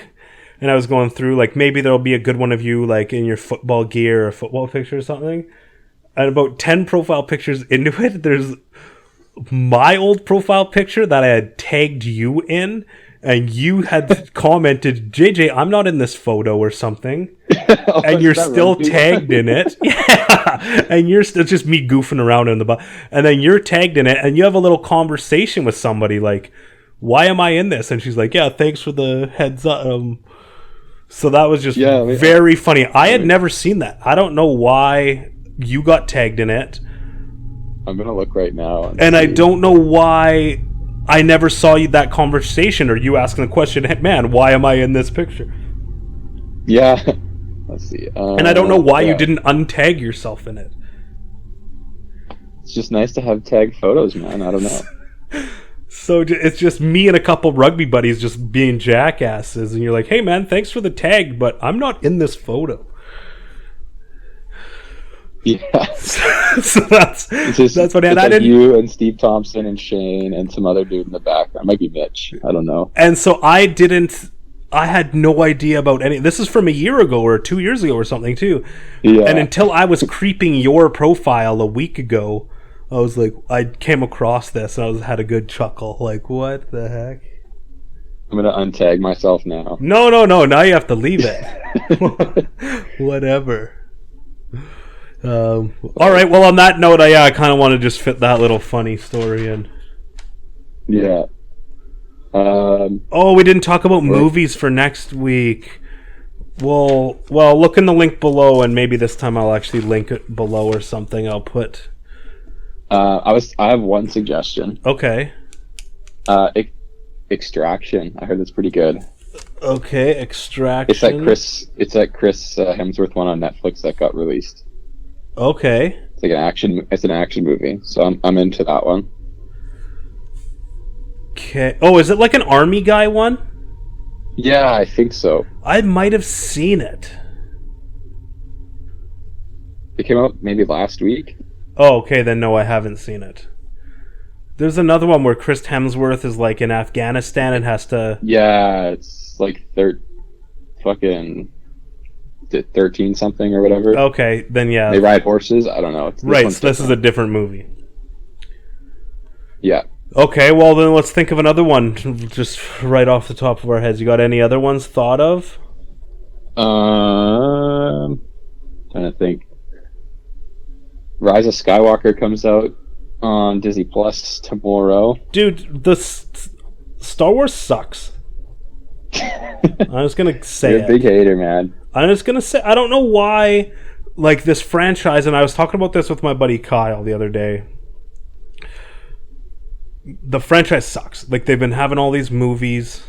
and I was going through like maybe there'll be a good one of you like in your football gear or football picture or something. And about 10 profile pictures into it, there's my old profile picture that I had tagged you in, and you had commented, JJ, I'm not in this photo or something. Oh, And you're is that still rugby? tagged in it. Yeah. And you're still just me goofing around in the and then you're tagged in it, and you have a little conversation with somebody like, why am I in this? And she's like, yeah, thanks for the heads up. So that was just very funny. I had never seen that. I don't know why you got tagged in it. I'm gonna look right now. And I don't know why I never saw you that conversation or you asking the question, hey, man, why am I in this picture? Yeah. Let's see. And I don't know why you didn't untag yourself in it. It's just nice to have tagged photos, man. I don't know. So it's just me and a couple rugby buddies just being jackasses. And you're like, hey, man, thanks for the tag, but I'm not in this photo. Yeah. So that's what it's I like didn't. you and Steve Thompson and Shane and some other dude in the background. Might be Mitch. I don't know. And so I had no idea about any. This is from a year ago or 2 years ago or something too. Yeah. And until I was creeping your profile a week ago, I was like, I came across this and had a good chuckle. Like, what the heck? I'm gonna untag myself now. No. Now you have to leave it. Whatever. All right. Well, on that note, I kind of want to just fit that little funny story in. Yeah. We didn't talk about movies for next week. Well, look in the link below, and maybe this time I'll actually link it below or something. I'll put. I have one suggestion. Okay. Extraction. I heard that's pretty good. Okay, Extraction. It's that Chris Hemsworth one on Netflix that got released. Okay. It's like an action movie, so I'm into that one. Okay. Oh, is it like an army guy one? Yeah, I think so. I might have seen it. It came out maybe last week. Oh, okay, then no, I haven't seen it. There's another one where Chris Hemsworth is like in Afghanistan and has to. Yeah, it's like 13 something or whatever. Okay, then yeah. They ride horses. I don't know. Right, so this is a different movie. Yeah. Okay, well then let's think of another one, just right off the top of our heads. You got any other ones thought of? Trying to think. Rise of Skywalker comes out on Disney Plus tomorrow. Dude, the Star Wars sucks. I'm just gonna say You're a big hater, man. I'm just gonna say I don't know why, like this franchise, and I was talking about this with my buddy Kyle the other day. The franchise sucks. Like they've been having all these movies,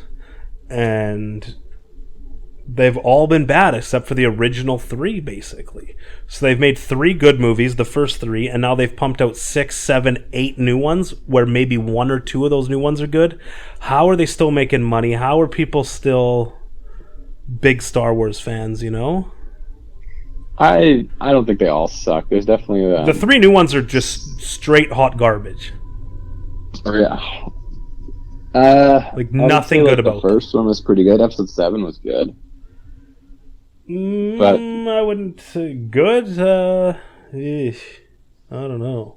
and they've all been bad except for the original 3, basically. So they've made 3 good movies, the first 3, and now they've pumped out 6, 7, 8 new ones, where maybe 1 or 2 of those new ones are good. How are they still making money? How are people still big Star Wars fans, you know? I don't think they all suck. There's definitely the 3 new ones are just straight hot garbage. Yeah. Like nothing good about the first one was pretty good. Episode 7 was good. But I wouldn't say good. I don't know.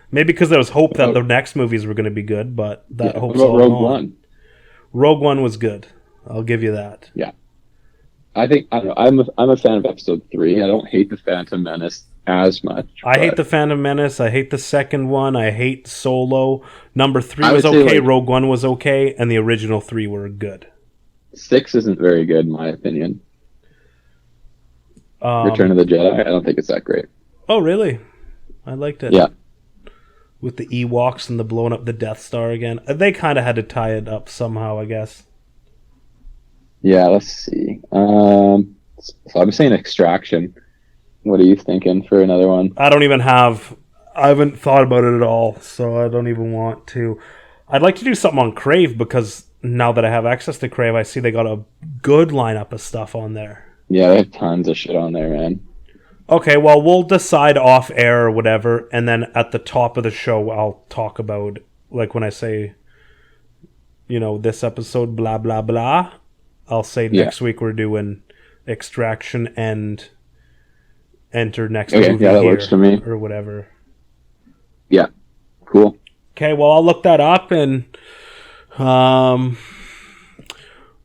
Maybe because there was hope that the next movies were going to be good, but that hope's all Rogue gone. One. Rogue One was good. I'll give you that. Yeah. I don't know. I'm a fan of Episode 3. I don't hate the Phantom Menace as much. I hate the Phantom Menace. I hate the second one. I hate Solo. Number 3 was okay. Rogue One was okay, and the original 3 were good. 6 isn't very good, in my opinion. Return of the Jedi. I don't think it's that great. Oh, really? I liked it. Yeah. With the Ewoks and the blowing up the Death Star again. They kind of had to tie it up somehow, I guess. Yeah, let's see. So I'm saying Extraction. What are you thinking for another one? I haven't thought about it at all, so I don't even want to. I'd like to do something on Crave, because now that I have access to Crave, I see they got a good lineup of stuff on there. Yeah, they have tons of shit on there, man. Okay, well, we'll decide off air or whatever, and then at the top of the show, I'll talk about, like when I say, this episode, blah, blah, blah, I'll say next week we're doing Extraction and enter next movie that here, works for me. or whatever. Yeah, cool. Okay, well, I'll look that up, and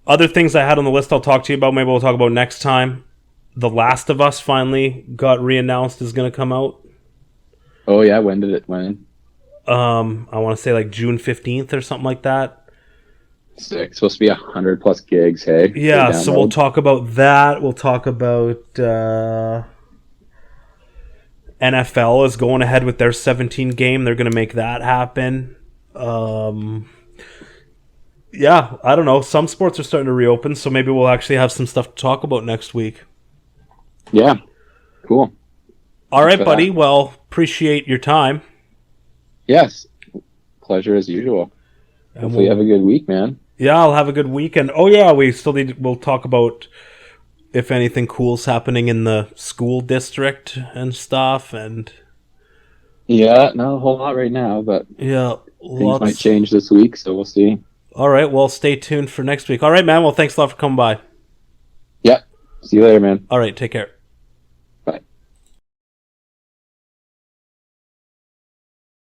other things I had on the list I'll talk to you about. Maybe we'll talk about next time. The Last of Us finally got re-announced is going to come out. Oh, yeah? When? I want to say like June 15th or something like that. Sick. Supposed to be 100 plus gigs, hey? Yeah, so we'll talk about that. We'll talk about NFL is going ahead with their 17 game. They're going to make that happen. Yeah, I don't know. Some sports are starting to reopen, so maybe we'll actually have some stuff to talk about next week. Yeah, cool. All right, buddy. Well, appreciate your time. Yes, pleasure as usual. Hopefully you have a good week, man. Yeah, I'll have a good weekend. Oh, yeah, we'll talk about if anything cool's happening in the school district and stuff. And yeah, not a whole lot right now, but yeah, things might change this week, so we'll see. All right, well, stay tuned for next week. All right, man. Well, thanks a lot for coming by. Yep. See you later, man. All right, take care.